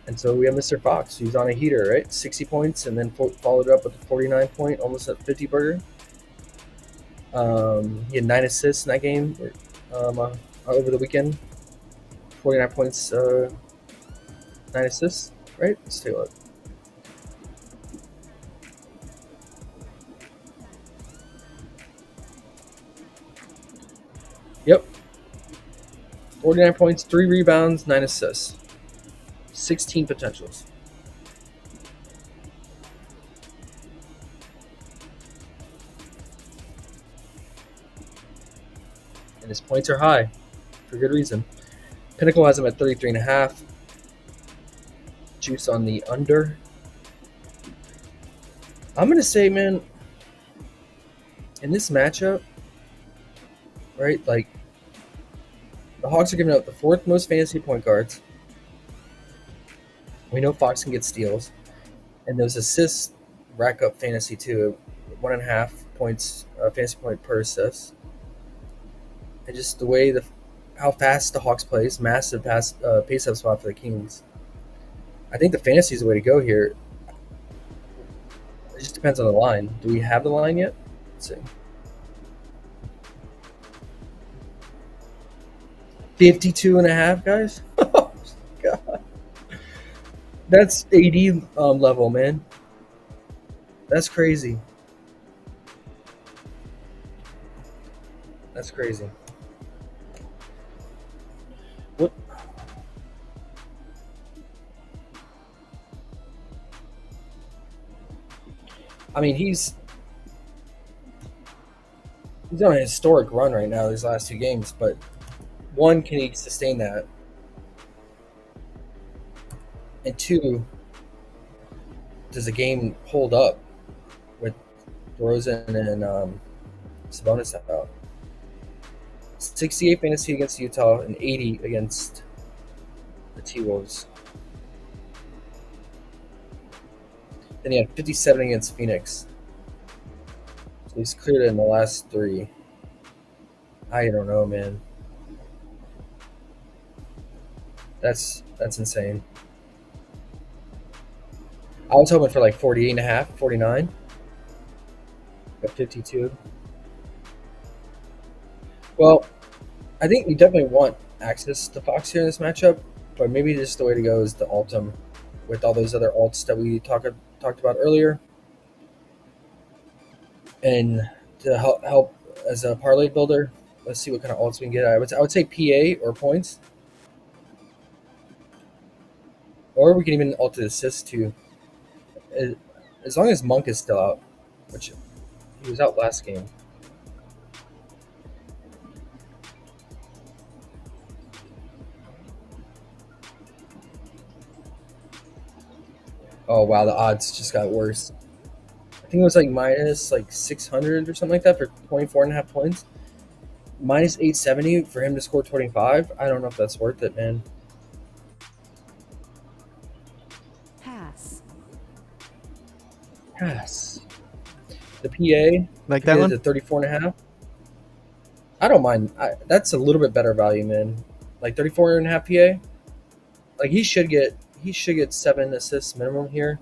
And so we have Mr. Fox, who's on a heater, right? 60 points, and then followed up with a 49-point, almost a 50-burger. He had 9 assists in that game over the weekend. 49 points, 9 assists, right? Let's take a look. Yep. 49 points, 3 rebounds, 9 assists. 16 potentials. And his points are high for good reason. Pinnacle has him at 33.5. Juice on the under. I'm going to say, man, in this matchup, right, like, the Hawks are giving up the 4th most fantasy point guards. We know Fox can get steals. And those assists rack up fantasy too. 1.5 points, fantasy point per assist. And just the way how fast the Hawks plays, massive pace up spot for the Kings. I think the fantasy is the way to go here. It just depends on the line. Do we have the line yet? Let's see. 52.5, guys. Oh God, that's AD level, man. That's crazy. That's crazy. What? I mean, he's on a historic run right now these last 2 games, but one, can he sustain that? And 2, does the game hold up with DeRozan and Sabonis out? 68 fantasy against Utah and 80 against the T-Wolves. Then he had 57 against Phoenix. So he's cleared it in the last 3. I don't know, man. That's insane. I was hoping for like 48.5, 49. Got 52. Well, I think you definitely want access to Fox here in this matchup, but maybe just the way to go is the Altum with all those other alts that we talked about earlier. And to help as a parlay builder, let's see what kind of alts we can get. I would say PA or points. Or we can even alt the assist too. As long as Monk is still out, which he was out last game. Oh wow, the odds just got worse. I think it was like minus like 600 or something like that for 24.5 points. Minus 870 for him to score 25. I don't know if that's worth it, man. Pass. The PA like that one at 34.5. I don't mind. That's a little bit better value, man. Like 34.5 PA. Like he should get 7 assists minimum here.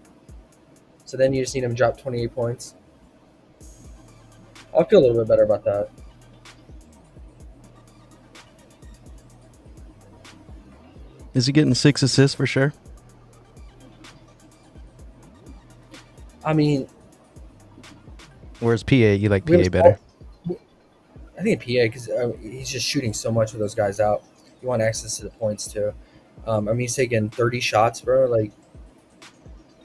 So then you just need him to drop 28 points. I'll feel a little bit better about that. Is he getting 6 assists for sure? I mean, Where's PA? You like PA better? I think PA because he's just shooting so much of those guys out. You want access to the points too. I mean, he's taking 30 shots, bro. Like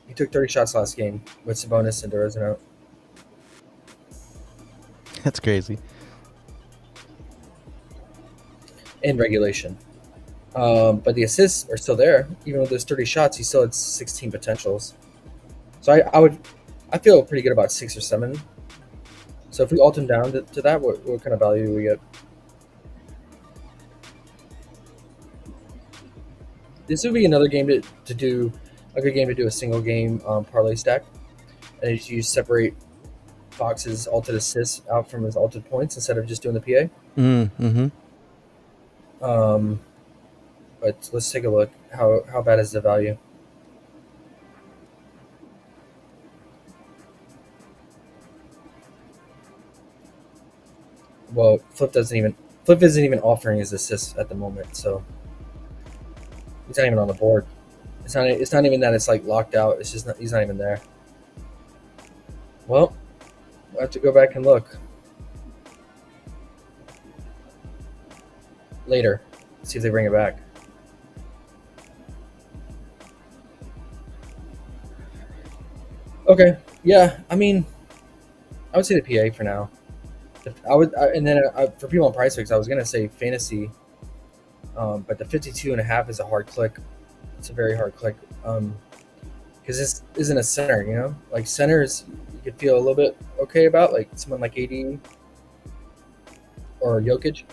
he took 30 shots last game with Sabonis and DeRozan out. That's crazy. In regulation. But the assists are still there. Even with those 30 shots, he still had 16 potentials. So I feel pretty good about 6 or 7. So if we alt him down to that, what kind of value do we get? This would be another game to do a good game to do a single game parlay stack, and you separate Fox's alted assists out from his alted points instead of just doing the PA. Mm-hmm. But let's take a look. How bad is the value? Well, Flip isn't even offering his assists at the moment, so he's not even on the board. It's not even that it's like locked out. It's just he's not even there. Well, I have to go back and look later. See if they bring it back. Okay, yeah. I mean, I would say the PA for now. And then for people on PrizePicks, I was gonna say fantasy, but the 52.5 is a hard click. It's a very hard click because this isn't a center. You know, like centers you could feel a little bit okay about, like someone like AD or Jokic,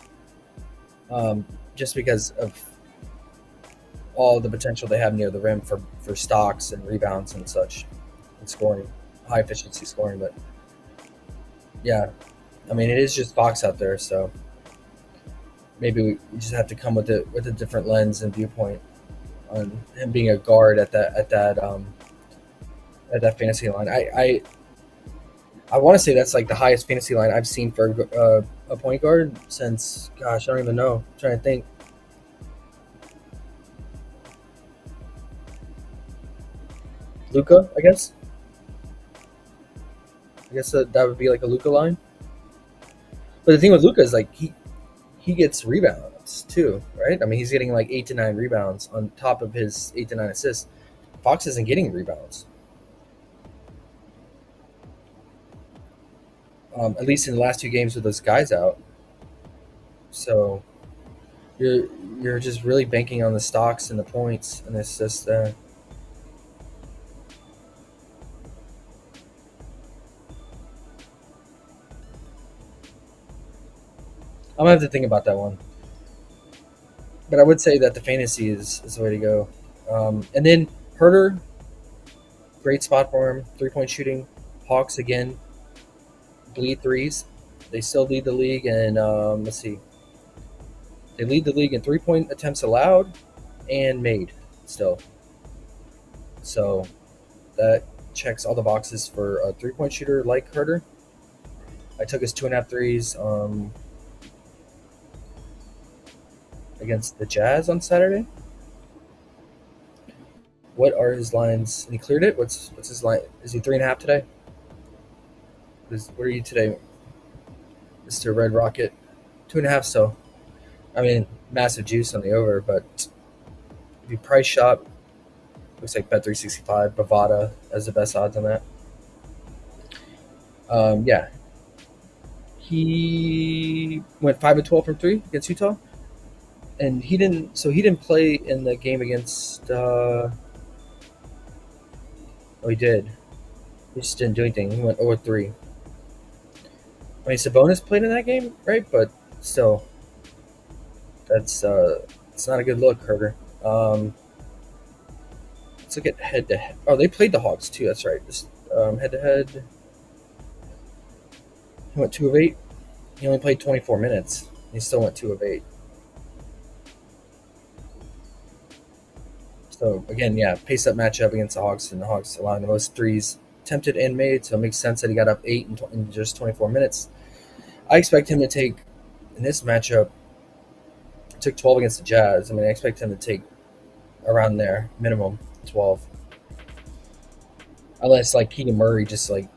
just because of all the potential they have near the rim for stocks and rebounds and such, and scoring, high efficiency scoring. But yeah. I mean, it is just Fox out there, so maybe we just have to come with a different lens and viewpoint on him being a guard at that fantasy line. I want to say that's like the highest fantasy line I've seen for a point guard since, gosh, I don't even know. I'm trying to think. Luka, I guess. That would be like a Luka line. But the thing with Luka is like he gets rebounds too, right? I mean, he's getting like 8 to 9 rebounds on top of his 8 to 9 assists. Fox isn't getting rebounds, at least in the last 2 games with those guys out. So you're just really banking on the stocks and the points and assists there. I'm gonna have to think about that one, but I would say that the fantasy is the way to go. And then Herter, great spot for him. 3-point shooting. Hawks again, bleed threes. They still lead the league, and let's see, they lead the league in 3-point attempts allowed and made still. So that checks all the boxes for a 3-point shooter like Herter. I took his 2.5 threes. Against the Jazz on Saturday. What are his lines? And he cleared it. What's his line? Is he 3.5 today? Where are you today, Mr. Red Rocket? 2.5. So, I mean, massive juice on the over. But if you price shop, looks like Bet365, Bovada has the best odds on that. Yeah, he went 5 of 12 from 3 against Utah. And he didn't play in the game against. He did. He just didn't do anything. He went 0-3. I mean, Sabonis played in that game, right? But still, it's not a good look, Herter. Let's look at head to head. Oh, they played the Hawks too. That's right. Just head to head. He went 2 of 8. He only played 24 minutes. He still went 2 of 8. So again, yeah, pace up matchup against the Hawks, and the Hawks allowing the most threes attempted and made. So it makes sense that he got up 8 in just 24 minutes. I expect him to take in this matchup. Took 12 against the Jazz. I mean, I expect him to take around there, minimum 12. Unless like Keegan Murray just like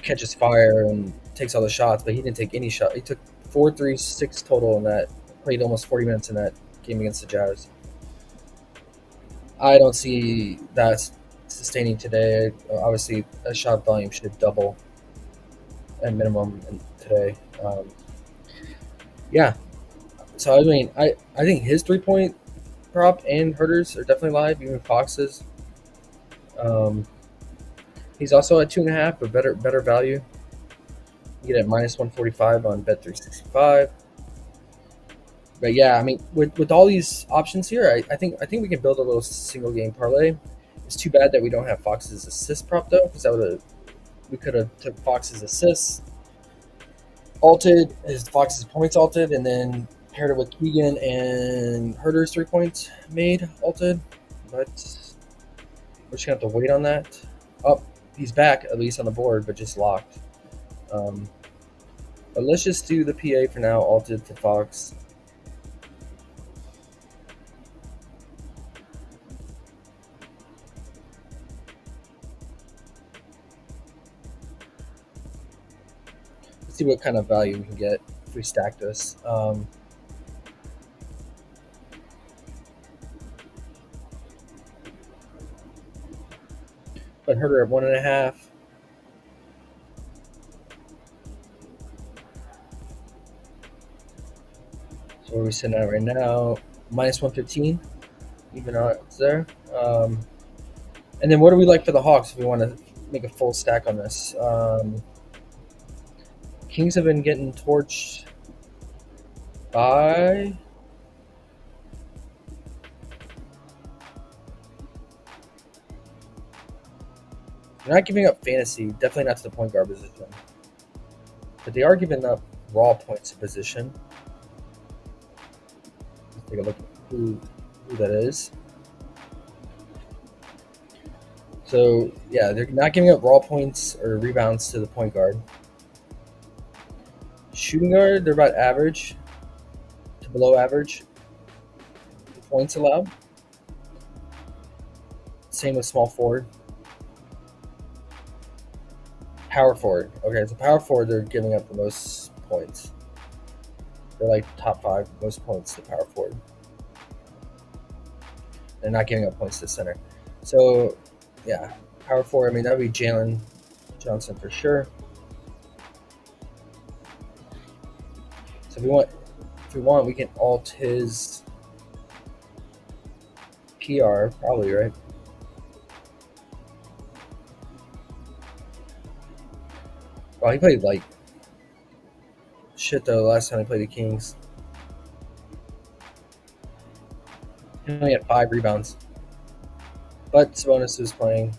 catches fire and takes all the shots, but he didn't take any shot. He took 4 threes, 6 total in that. Played almost 40 minutes in that game against the Jazz. I don't see that sustaining today. Obviously, a shot volume should double at minimum today. Yeah. So I mean, I think his 3-point prop and Herter's are definitely live, even Fox's. He's also at 2.5, but better value. You get it at -145 on Bet365. But yeah, I mean, with all these options here, I think we can build a little single game parlay. It's too bad that we don't have Fox's assist prop though, because we could have took Fox's assists, alted his Fox's points alted, and then paired it with Keegan and Herter's 3 points made alted. But we're just gonna have to wait on that. Oh, he's back at least on the board, but just locked. But let's just do the PA for now, alted for Fox. See what kind of value we can get if we stack this. But Herter at 1.5. So where are we sitting at right now? -115, even though it's there. And then what do we like for the Hawks if we want to make a full stack on this? Kings have been getting torched by they're not giving up fantasy, definitely not to the point guard position. But they are giving up raw points of position. Let's take a look at who that is. So yeah, they're not giving up raw points or rebounds to the point guard. Shooting guard, they're about average to below average points allowed. Same with small forward. Power forward. Okay, so power forward, they're giving up the most points. They're like top 5 most points to power forward. They're not giving up points to center. So, yeah, power forward, I mean, that would be Jalen Johnson for sure. So if we want, we can alt his PR, probably, right? Well, he played like shit though last time he played the Kings. He only had 5 rebounds. But Sabonis was playing.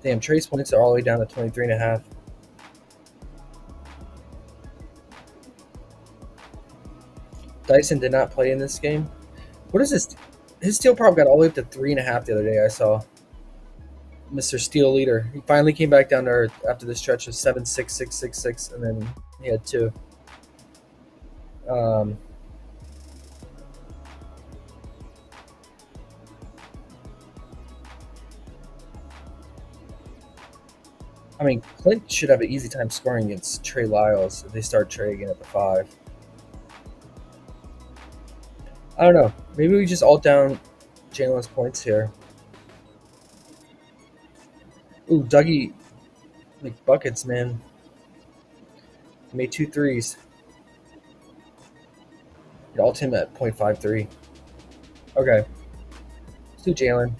Damn, Trace points are all the way down to 23.5. Dyson did not play in this game. What is this? His steal prop got all the way up to 3.5 the other day. I saw Mr. Steal Leader. He finally came back down to earth after the stretch of 7, 6, 6, 6, 6, and then he had 2. I mean, Clint should have an easy time scoring against Trey Lyles if they start Trey again at the 5. I don't know. Maybe we just alt down Jalen's points here. Ooh, Dougie make buckets, man. He made 2 threes. You alt him at 0.53. Okay. Let's do Jalen.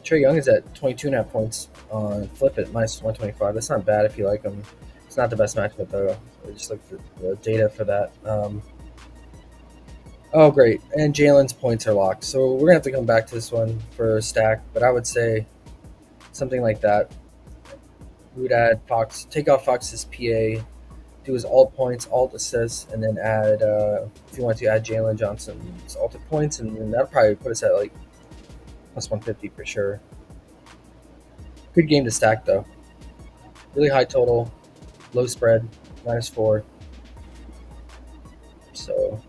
Trae Young is at 22.5 points on Flip at -125. That's not bad if you like him. It's not the best matchup though. I just looked at the data for that. Oh, great! And Jalen's points are locked, so we're gonna have to come back to this one for a stack. But I would say something like that. We would add Fox, take off Fox's PA, do his alt points, alt assists, and then add if you want to add Jalen Johnson's alted points, and then that'll probably put us at like plus 150 for sure. Good game to stack though. Really high total, low spread, -4. So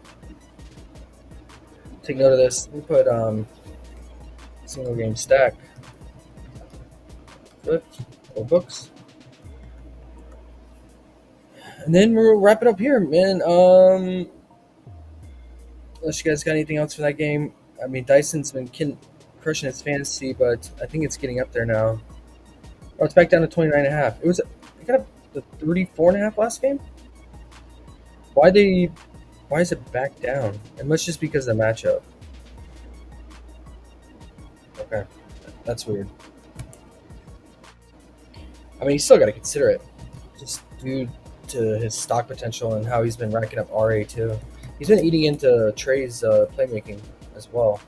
take note of this. We put single game stack. Flip or books. And then we'll wrap it up here, man. Unless you guys got anything else for that game. I mean, Dyson's been crushing his fantasy, but I think it's getting up there now. Oh, it's back down to 29.5. It got up to 34.5 last game. Why is it back down? It must just because of the matchup. Okay, that's weird. I mean, you still got to consider it, just due to his stock potential and how he's been racking up RA too. He's been eating into Trey's playmaking as well.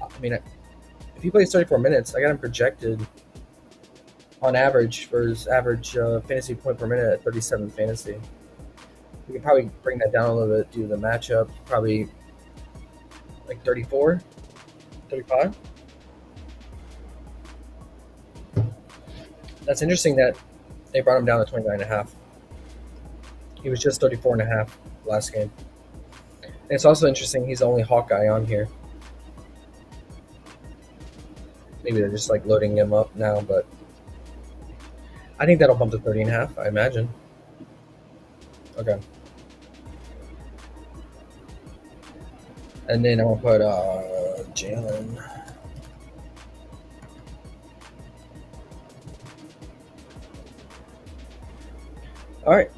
I mean, if he plays 34 minutes, I got him projected on average for his average fantasy point per minute at 37 fantasy. We could probably bring that down a little bit due to the matchup. Probably like 34, 35. That's interesting that they brought him down to 29.5. He was just 34.5 last game. And it's also interesting he's the only Hawkeye on here. Maybe they're just like loading him up now, but I think that'll bump to 30.5, I imagine. Okay. And then I'm gonna put Jalen. All right.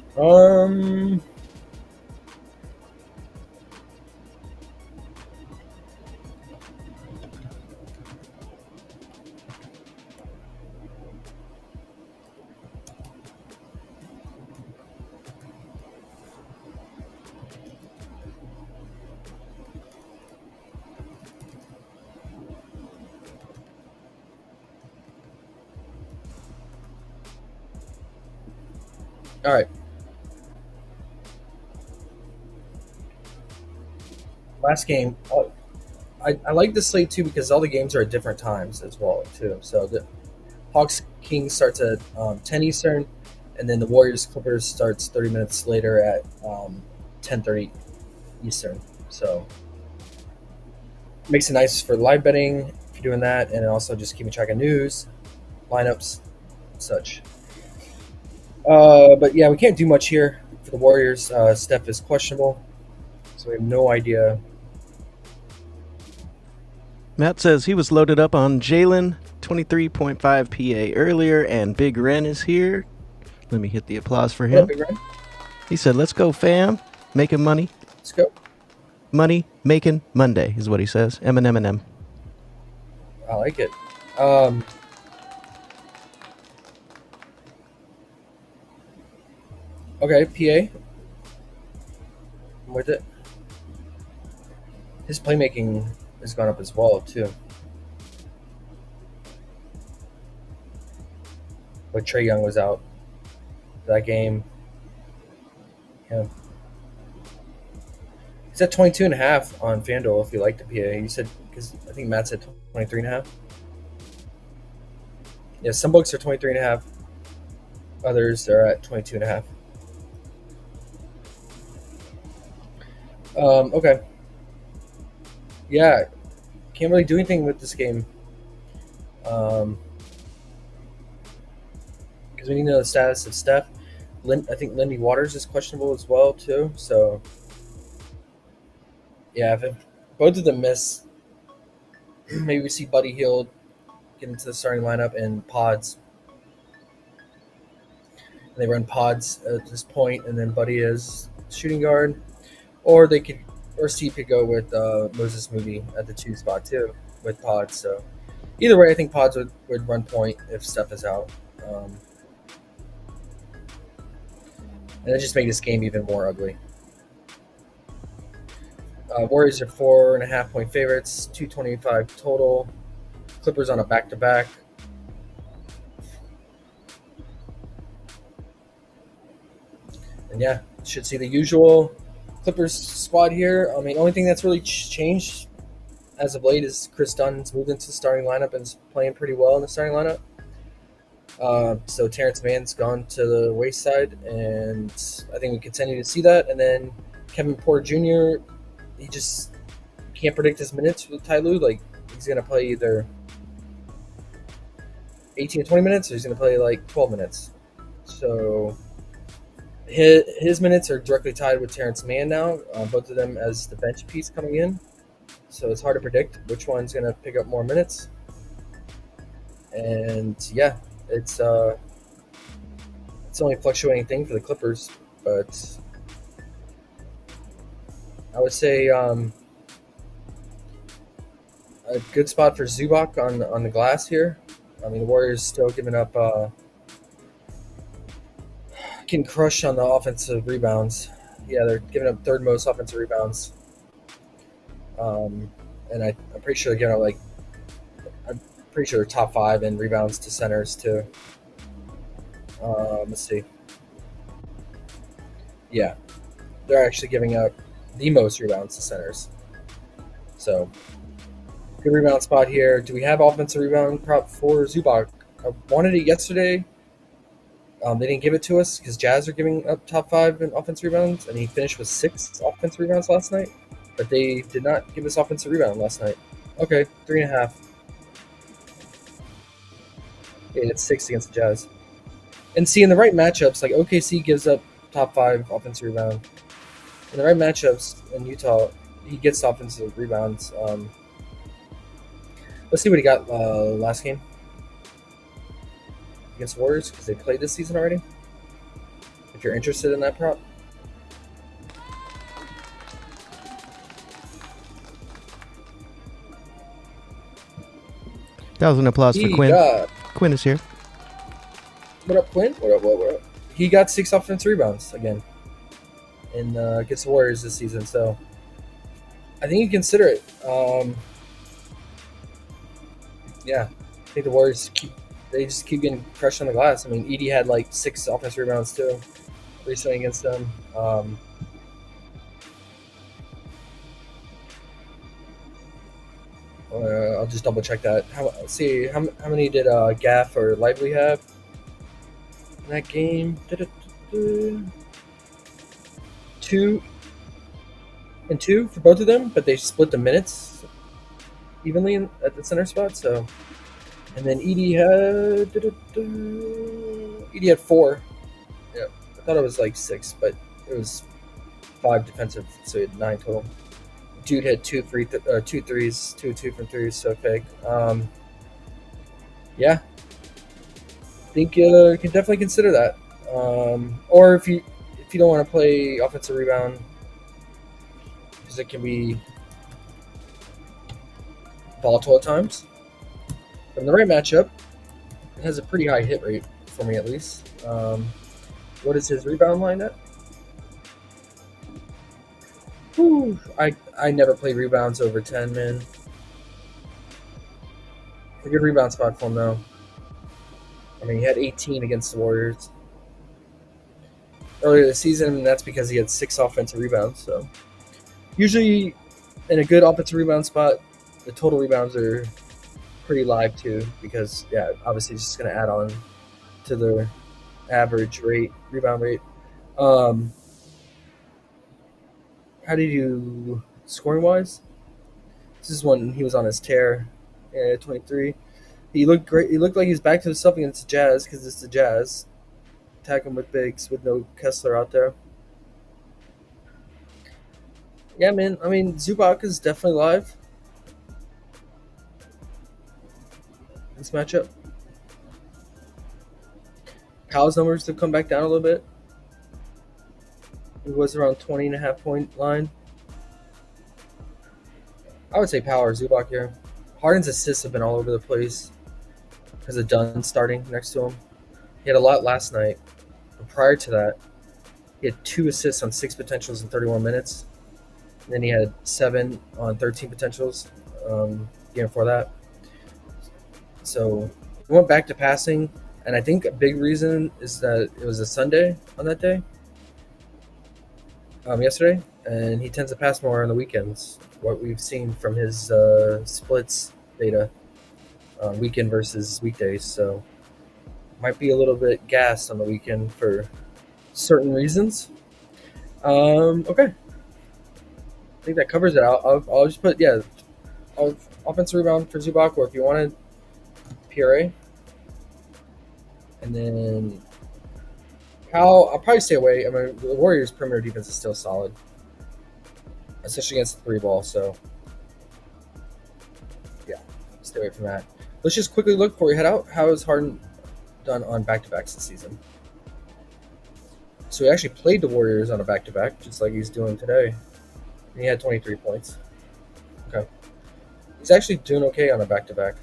All right. Last game. Oh, I like the slate too because all the games are at different times as well too. So the Hawks Kings starts at 10 Eastern, and then the Warriors Clippers starts 30 minutes later at 10:30 Eastern. So makes it nice for live betting if you're doing that, and also just keeping track of news, lineups, such. But yeah, we can't do much here for the Warriors. Steph is questionable, so we have no idea. Matt says he was loaded up on Jalen, 23.5 PA earlier, and Big Ren is here. Let me hit the applause for him. Big Ren? He said, let's go, fam. Making money. Let's go. Money making Monday is what he says. M&M. I like it. Okay, PA. I'm with it. His playmaking has gone up as well, too. But Trae Young was out that game. Yeah. He's at 22.5 on FanDuel if you like the PA. You said, because I think Matt said 23.5. Yeah, some books are 23.5. Others are at 22.5. Okay. Yeah, can't really do anything with this game. Because we need to know the status of Steph. I think Lindy Waters is questionable as well, too. So, yeah, if both of them miss, maybe we see Buddy Hield get into the starting lineup and Pods. And they run Pods at this point, and then Buddy is shooting guard. Or Steve could go with Moses Moody at the 2 spot too with Pods. So either way, I think Pods would run point if Steph is out. And it just made this game even more ugly. Warriors are 4.5-point favorites, 225 total. Clippers on a back-to-back. And yeah, should see the usual Clippers squad here. I mean, only thing that's really changed as of late is Chris Dunn's moved into the starting lineup and is playing pretty well in the starting lineup. So Terrence Mann's gone to the wayside, and I think we continue to see that. And then Kevin Porter Jr., he just can't predict his minutes with Ty Lue. Like, he's going to play either 18 to 20 minutes or he's going to play like 12 minutes. So his minutes are directly tied with Terrence Mann now, both of them as the bench piece coming in. So it's hard to predict which one's going to pick up more minutes. And yeah, it's only a fluctuating thing for the Clippers, but I would say a good spot for Zubac on the glass here. I mean, the Warriors still giving up, getting crushed on the offensive rebounds. Yeah, they're giving up third most offensive rebounds. And I'm pretty sure they're giving up they're top 5 in rebounds to centers too. Let's see. Yeah, they're actually giving up the most rebounds to centers. So, good rebound spot here. Do we have offensive rebound prop for Zubac? I wanted it yesterday. They didn't give it to us because Jazz are giving up top 5 in offensive rebounds, and he finished with 6 offensive rebounds last night. But they did not give us offensive rebound last night. Okay, 3.5. Yeah, it's 6 against the Jazz. And see, in the right matchups, like OKC gives up top 5 offensive rebound. In the right matchups in Utah, he gets offensive rebounds. Let's see what he got last game against the Warriors, because they played this season already. If you're interested in that prop. That was an applause for Quinn. Quinn is here. What up, Quinn? What up? He got 6 offensive rebounds again in against the Warriors this season. So I think you consider it. Yeah, I think the Warriors just keep getting crushed on the glass. I mean, Edey had like 6 offensive rebounds too recently against them. I'll just double check that. How many did Gaff or Lively have in that game? 2 and 2 for both of them, but they split the minutes evenly at the center spot. So, and then Edey had 4. Yeah, I thought it was like 6, but it was 5 defensive, so he had 9 total. Dude had 2 threes, 2 from threes, so fake. Yeah, I think you can definitely consider that. Or if you don't want to play offensive rebound, because it can be volatile at times. But in the right matchup, it has a pretty high hit rate for me at least. What is his rebound line at? Whew, I never played rebounds over 10, man. A good rebound spot for him, though. I mean, he had 18 against the Warriors earlier this season, and that's because he had 6 offensive rebounds. So, usually, in a good offensive rebound spot, the total rebounds are pretty live, too, because, yeah, obviously it's just going to add on to the average rebound rate. How did you do scoring-wise? This is when he was on his tear. Yeah, 23. He looked great. He looked like he was back to himself against the Jazz, because it's the Jazz. Attack him with bigs with no Kessler out there. Yeah, man. I mean, Zubac is definitely live. This matchup. Powell's numbers have come back down a little bit. He was around 20.5-point line. I would say Power Zubac here. Harden's assists have been all over the place because of Dunn starting next to him. He had a lot last night. But prior to that, He had 2 assists on 6 potentials in 31 minutes. And then he had 7 on 13 potentials game before that. So he went back to passing, and I think a big reason is that it was a Sunday on that day, yesterday, and he tends to pass more on the weekends. What we've seen from his splits data, weekend versus weekdays, so might be a little bit gassed on the weekend for certain reasons. Okay, I think that covers it. I'll just put offensive rebound for Zubac, or if you wanted PRA, and then I'll probably stay away. I mean, the Warriors' perimeter defense is still solid, especially against the 3 ball. So, yeah, stay away from that. Let's just quickly look before we head out. How has Harden done on back-to-backs this season? So he actually played the Warriors on a back-to-back, just like he's doing today. And he had 23 points. Okay. He's actually doing okay on a back-to-back,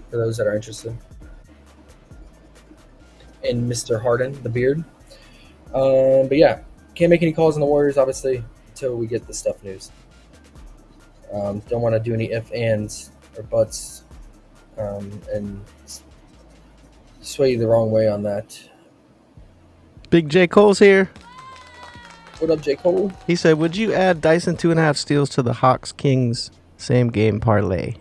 for those that are interested. And Mr. Harden, the beard. But yeah, can't make any calls on the Warriors, obviously, until we get the stuff news. Don't want to do any ifs, ands, or buts, and sway you the wrong way on that. Big J. Cole's here. What up, J. Cole? He said, would you add Dyson 2.5 steals to the Hawks Kings same game parlay?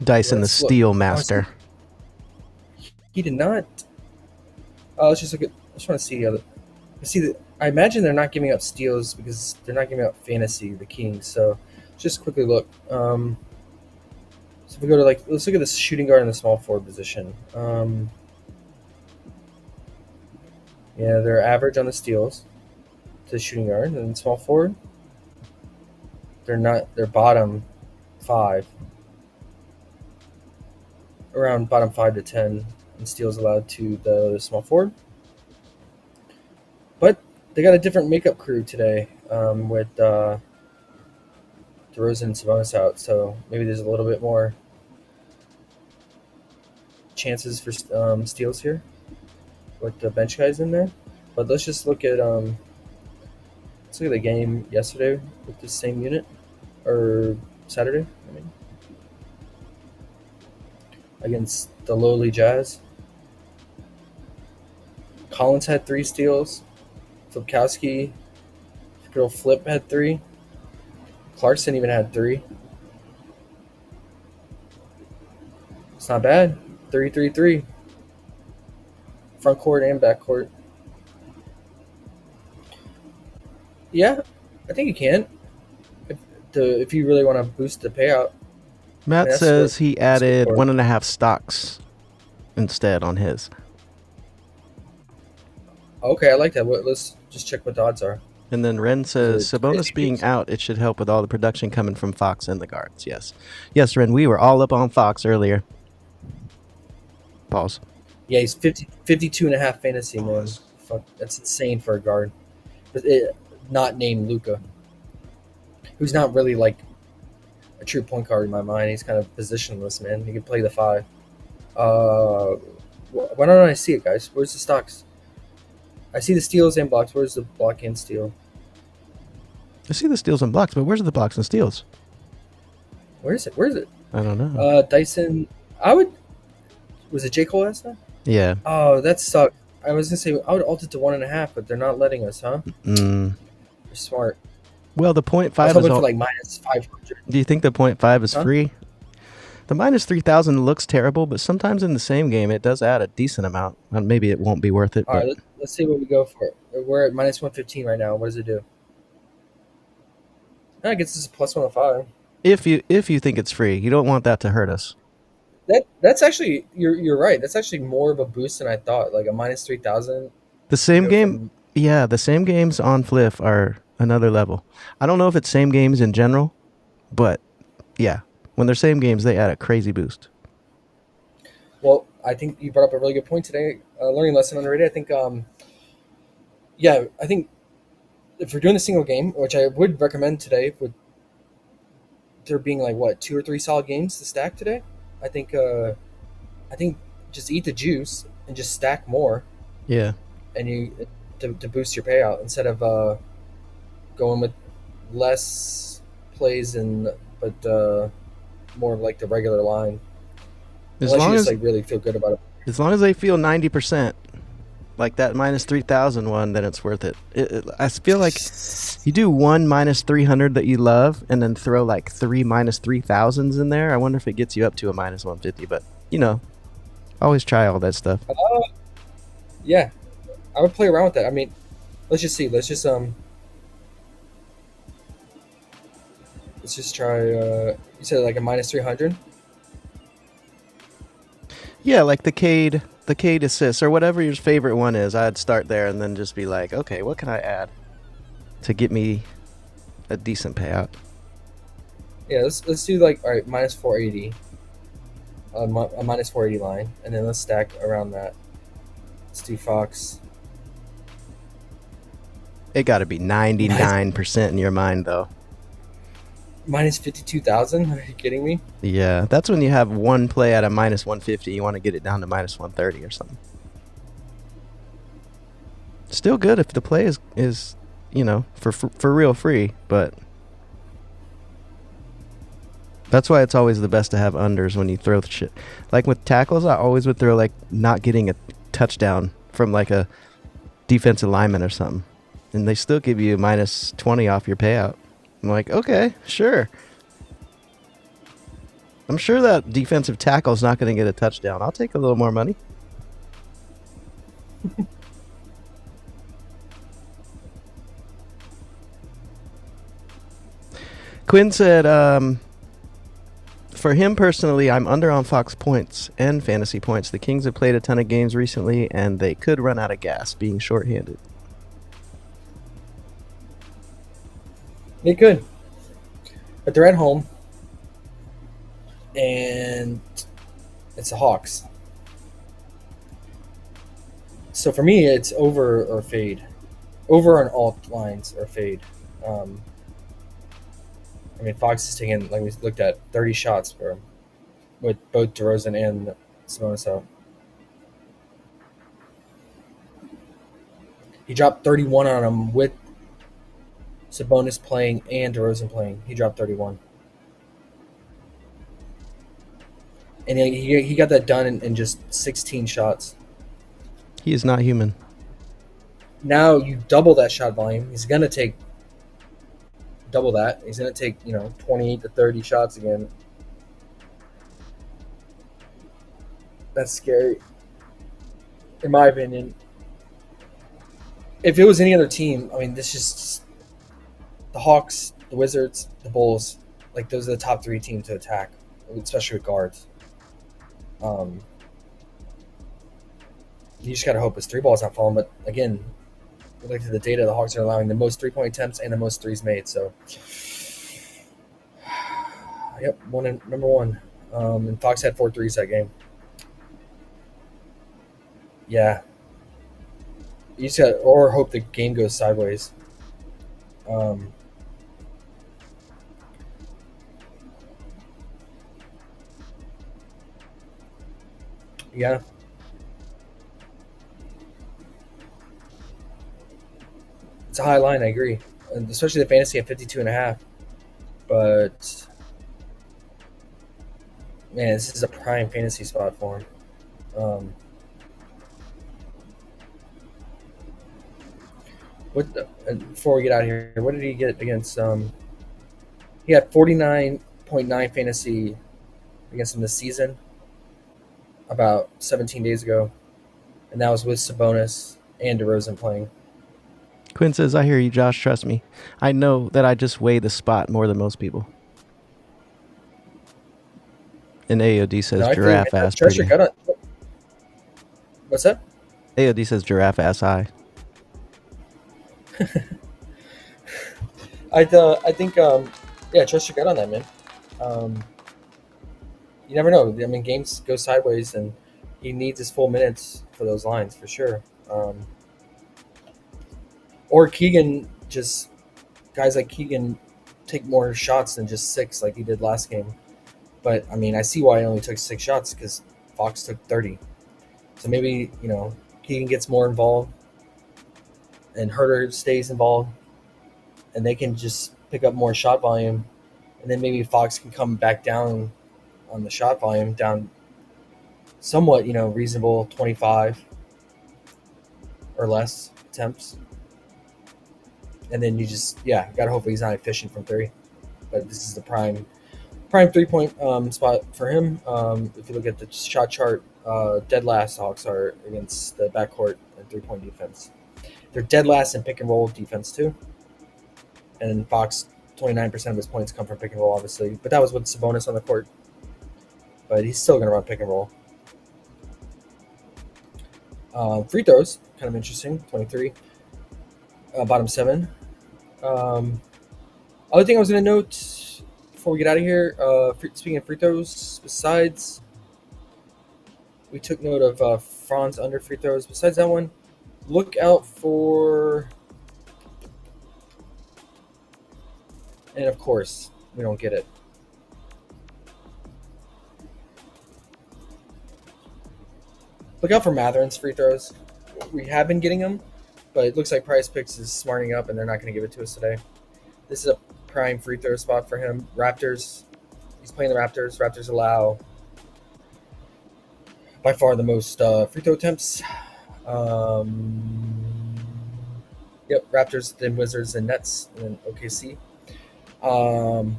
Dyson, the steal master. He did not. Let's just look at. I just want to see the other. I imagine they're not giving up steals because they're not giving up fantasy, the Kings. So just quickly look. So if we go to let's look at the shooting guard and the small forward position. Yeah, they're average on the steals to the shooting guard, and small forward. They're not. They're bottom 5. Around bottom 5 to 10 in steals allowed to the small forward. But they got a different makeup crew today with DeRozan and Sabonis out, so maybe there's a little bit more chances for steals here with the bench guys in there. But let's just look at the game yesterday with the same unit, or Saturday, I mean, against the lowly Jazz. Collins had 3 steals. Flipkowski, girl Flip had 3. Clarkson even had 3. It's not bad. 3-3-3. Front court and back court. Yeah, I think you can. If you really want to boost the payout. Matt says he added 1.5 stocks instead on his. Okay, I like that. Let's just check what the odds are. And then Ren says, Sabonis being out, it should help with all the production coming from Fox and the guards. Yes. Yes, Ren, we were all up on Fox earlier. Pause. Yeah, he's 52.5 fantasy, man. Fuck, that's insane for a guard. But not named Luka, who's not really like a true point guard in my mind. He's kind of positionless, man. He can play the 5. Why don't I see it, guys? Where's the stocks? I see the steals and blocks. Where's the block and steal? I see the steals and blocks, but where's the blocks and steals? Where is it? I don't know. Dyson, was it J. Cole last time? Yeah. Oh, that sucked. I was going to say, I would alt it to 1.5, but they're not letting us, huh? They're smart. Well, the 0.5 I was hoping is for like minus 500. Do you think the 0.5 is free? The minus 3,000 looks terrible, but sometimes in the same game it does add a decent amount. Maybe it won't be worth it. All right, let's see what we go for. We're at minus 115 right now. What does it do? I guess it's a plus 105. If you think it's free, you don't want that to hurt us. That's actually you're right. That's actually more of a boost than I thought. Like a minus 3,000. The same game, the same games on Fliff are another level. I don't know if it's same games in general, but yeah, when they're same games, they add a crazy boost. Well, I think you brought up a really good point today. Learning lesson underrated. I think, I think if we're doing a single game, which I would recommend today, with there being like 2 or 3 solid games to stack today, I think just eat the juice and just stack more, Yeah. and you to boost your payout instead of going with less plays and but more of like the regular line. As Unless you long just as like really feel good about it. as long as they feel 90%, like that minus 3,000 one, then it's worth it. I feel like you do one minus 300 that you love, and then throw like three minus 3,000s in there. I wonder if it gets you up to a minus 150. But always try all that stuff. Yeah, I would play around with that. I mean, let's just see. Let's just try. You said like a minus 300. Yeah, like the Cade assist or whatever your favorite one is. I'd start there and then just be like, okay, what can I add to get me a decent payout? Yeah, let's do like all right, minus 480. A minus 480 line, and then let's stack around that. Let's do Fox. It got to be 99% in your mind, though. Minus 52,000? Are you kidding me? Yeah, that's when you have one play at a minus 150. You want to get it down to minus 130 or something. Still good if the play is for real free, but that's why it's always the best to have unders when you throw the shit. Like with tackles, I always would throw like not getting a touchdown from like a defensive lineman or something, and they still give you minus 20 off your payout. I'm like, okay, sure. I'm sure that defensive tackle's not going to get a touchdown. I'll take a little more money. Quinn said, for him personally, I'm under on Fox points and fantasy points. The Kings have played a ton of games recently, and they could run out of gas being shorthanded. They could. But they're at home. And it's the Hawks. So for me, it's over or fade. Over on all lines or fade. I mean, Fox is taking, like we looked at, 30 shots for him with both DeRozan and Sabonis out. He dropped 31 on him with Sabonis playing and DeRozan playing. He dropped 31. And he got that done in just 16 shots. He is not human. Now you double that shot volume. He's going to take double that. He's going to take, 28 to 30 shots again. That's scary, in my opinion. If it was any other team, I mean, this is the Hawks, the Wizards, the Bulls. Like, those are the top three teams to attack, especially with guards. You just got to hope his three ball's not falling. But again, look at the data, the Hawks are allowing the most 3-point attempts and the most threes made. So, yep, number one. And Fox had 4 threes that game. Yeah. You just got or hope the game goes sideways. Yeah. It's a high line, I agree. And especially the fantasy at 52.5. But man, this is a prime fantasy spot for him. Before we get out of here, what did he get against? He had 49.9 fantasy against him this season, about 17 days ago, and that was with Sabonis and DeRozan playing. Quinn says, I hear you, Josh. Trust me. I know that I just weigh the spot more than most people. And AOD says giraffe ass pretty. What's that? AOD says giraffe ass high. I think trust your gut on that, man. You never know. I mean, games go sideways, and he needs his full minutes for those lines for sure. Or Keegan, guys like Keegan take more shots than just 6 like he did last game. But I mean, I see why he only took 6 shots because Fox took 30. So maybe Keegan gets more involved, and Herter stays involved, and they can just pick up more shot volume, and then maybe Fox can come back down on the shot volume, down somewhat, reasonable 25 or less attempts. And then you just, gotta hope he's not efficient from 3. But this is the prime 3-point spot for him. If you look at the shot chart, dead last Hawks are against the backcourt and 3-point defense. They're dead last in pick and roll defense too. And Fox, 29% of his points come from pick and roll, obviously. But that was with Sabonis on the court. But he's still going to run pick and roll. Free throws, kind of interesting, 23. Bottom 7. Other thing I was going to note before we get out of here, speaking of free throws, besides, we took note of Franz under free throws. Besides that one, look out for, and of course, we don't get it. Look out for Matherin's free throws. We have been getting them, but it looks like PrizePicks is smarting up and they're not going to give it to us today. This is a prime free throw spot for him. Raptors, he's playing the Raptors. Raptors allow by far the most free throw attempts. Raptors, then Wizards, and Nets, and then OKC.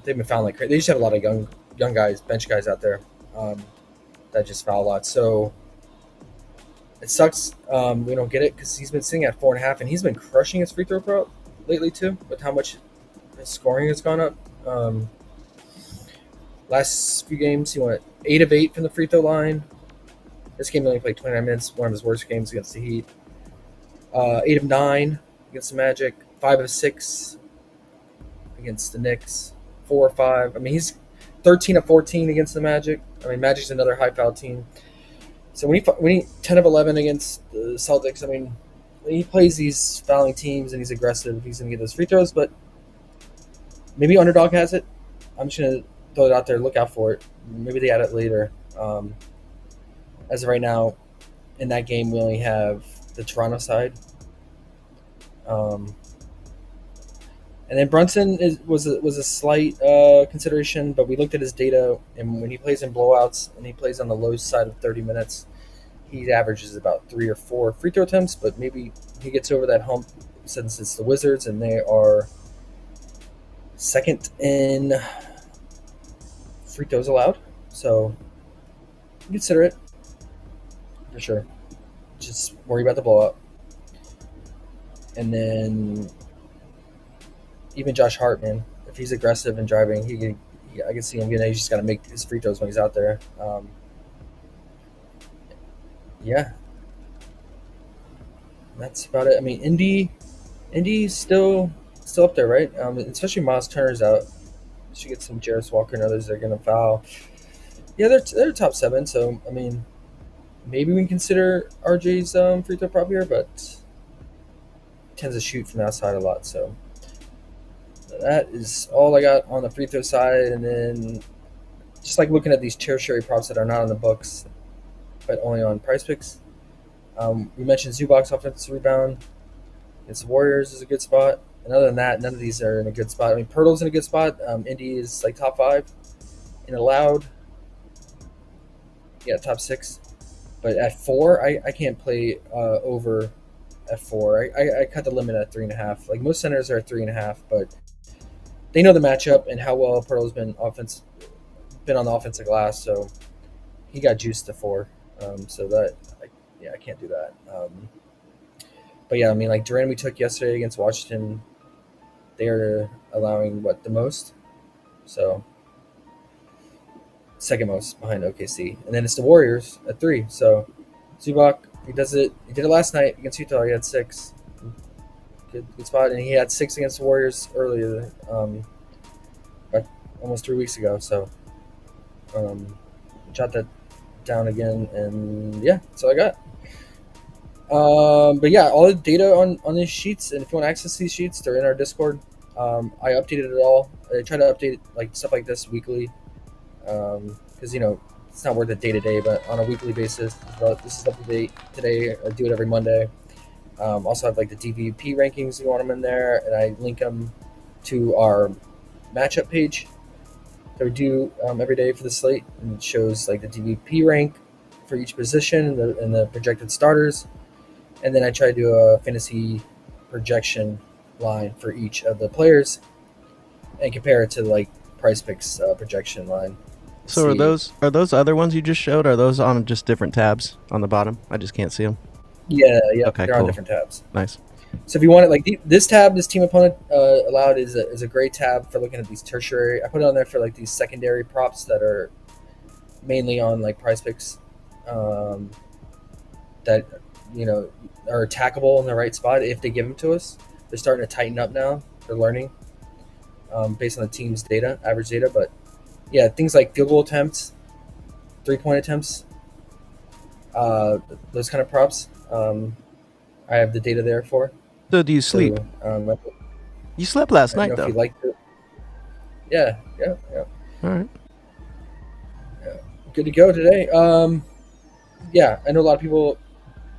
They've been fouling like crazy. They just have a lot of young guys, bench guys out there that just foul a lot. So it sucks. We don't get it because he's been sitting at 4.5, and he's been crushing his free throw pro lately too, with how much his scoring has gone up. Last few games, he went 8 of 8 from the free throw line. This game he only played 29 minutes, one of his worst games against the Heat. 8 of 9 against the Magic, 5 of 6 against the Knicks, 4 or 5. I mean, he's 13 of 14 against the Magic. I mean, Magic's another high foul team. So when he 10 of 11 against the Celtics, I mean, when he plays these fouling teams and he's aggressive, he's going to get those free throws. But maybe Underdog has it. I'm just going to throw it out there. Look out for it. Maybe they add it later. As of right now, in that game, we only have the Toronto side. And then Brunson was a slight consideration, but we looked at his data, and when he plays in blowouts and he plays on the low side of 30 minutes, he averages about 3 or 4 free throw attempts, but maybe he gets over that hump since it's the Wizards, and they are second in free throws allowed. So consider it for sure. Just worry about the blowout. And then even Josh Hart, man, if he's aggressive and driving, I can see him getting. He's just got to make his free throws when he's out there. That's about it. I mean, Indy's still up there, right? Especially Miles Turner's out. Should get some Jarris Walker and others that are going to foul. Yeah, they're top 7. So I mean, maybe we can consider RJ's free throw prop here, but tends to shoot from outside a lot. So that is all I got on the free throw side. And then just like looking at these tertiary props that are not on the books, but only on PrizePicks. We mentioned Zubac's offensive rebound. It's the Warriors is a good spot. And other than that, none of these are in a good spot. I mean, Pirtle's in a good spot. Indy is like top 5 in allowed. Yeah, top 6. But at 4, I can't play over at 4. I cut the limit at 3.5. Like most centers are at 3.5, but they know the matchup and how well Pirtle's been on the offensive glass, so he got juiced to 4. So that I can't do that. But yeah, I mean, like Durant we took yesterday against Washington, they're allowing the most? So second most behind OKC. And then it's the Warriors at 3. So Zubac, he did it last night against Utah. He had 6. Good spot. And he had 6 against the Warriors earlier, almost 3 weeks ago. So jot that down again. And yeah, that's all I got. But yeah, all the data on these sheets, and if you want to access these sheets, they're in our Discord. I updated it all. I try to update like stuff like this weekly. because it's not worth it day to day, but on a weekly basis. But this is up to date today. I do it every Monday. Also have like the DVP rankings. You want them in there, and I link them to our matchup page that we do every day for the slate, and it shows like the DVP rank for each position and the projected starters, and then I try to do a fantasy projection line for each of the players and compare it to like PrizePicks projection line. So are those other ones you just showed? Are those on just different tabs on the bottom? I just can't see them. Yeah, Okay, they're cool. on different tabs. Nice. So if you want it, like this tab, this team opponent allowed is a great tab for looking at these tertiary. I put it on there for like these secondary props that are mainly on like PrizePicks, that are attackable in the right spot if they give them to us. They're starting to tighten up now. They're learning based on the team's data, average data. But yeah, things like field goal attempts, 3-point attempts, those kind of props. I have the data there for. So do you sleep? So, You slept last I night, don't know though. if you liked it. Yeah. All right. Good to go today. Yeah, I know a lot of people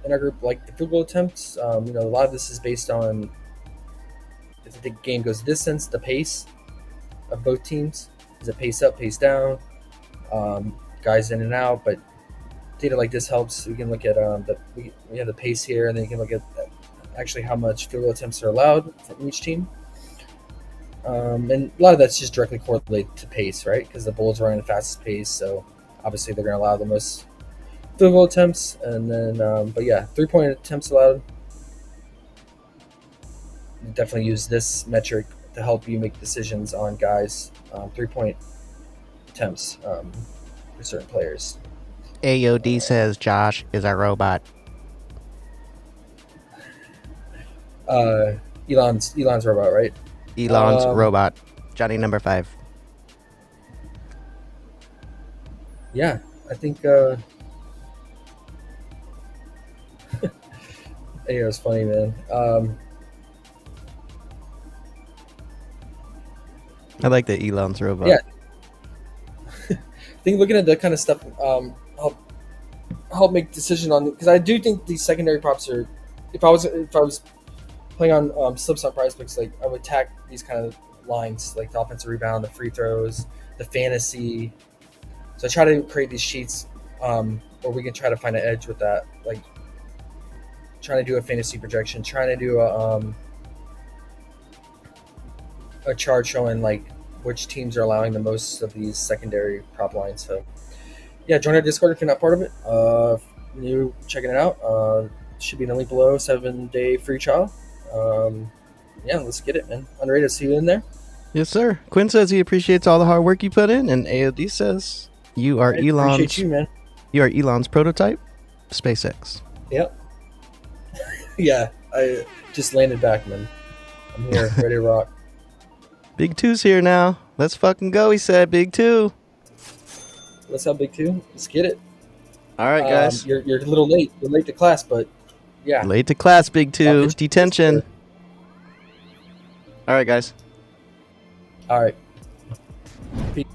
in our group like the field goal attempts. A lot of this is based on if the game goes distance, the pace of both teams. Is it pace up, pace down? Guys in and out, but data like this helps. We can look at we have the pace here, and then you can look at actually how much field goal attempts are allowed from each team. And a lot of that's just directly correlated to pace, right? Because the Bulls are running the fastest pace, so obviously they're going to allow the most field goal attempts. And then, but yeah, 3-point attempts allowed. You definitely use this metric to help you make decisions on guys' 3-point attempts for certain players. AOD says Josh is a robot. Elon's robot, right? Elon's robot. Johnny number 5. Yeah, I think it was funny, man. I like the Elon's robot. Yeah. I think looking at that kind of stuff help make decision on, because I do think these secondary props are. If I was playing on slips on PrizePicks, like I would attack these kind of lines, like the offensive rebound, the free throws, the fantasy. So I try to create these sheets where we can try to find an edge with that, like trying to do a fantasy projection, trying to do a chart showing like which teams are allowing the most of these secondary prop lines. So yeah, join our Discord if you're not part of it. You checking it out. Should be in the link below. 7-day free trial. Yeah, let's get it, man. Underrated. See you in there. Yes, sir. Quinn says he appreciates all the hard work you put in, and AOD says you are Appreciate you, man. You are Elon's prototype, SpaceX. Yep. Yeah, I just landed back, man. I'm here, ready to rock. Big 2's here now. Let's fucking go, he said. Big 2. Let's have Big 2. Let's get it. All right, guys. You're a little late. You're late to class, but yeah. Late to class, Big 2. I'll Detention. All right, guys. All right. Peace.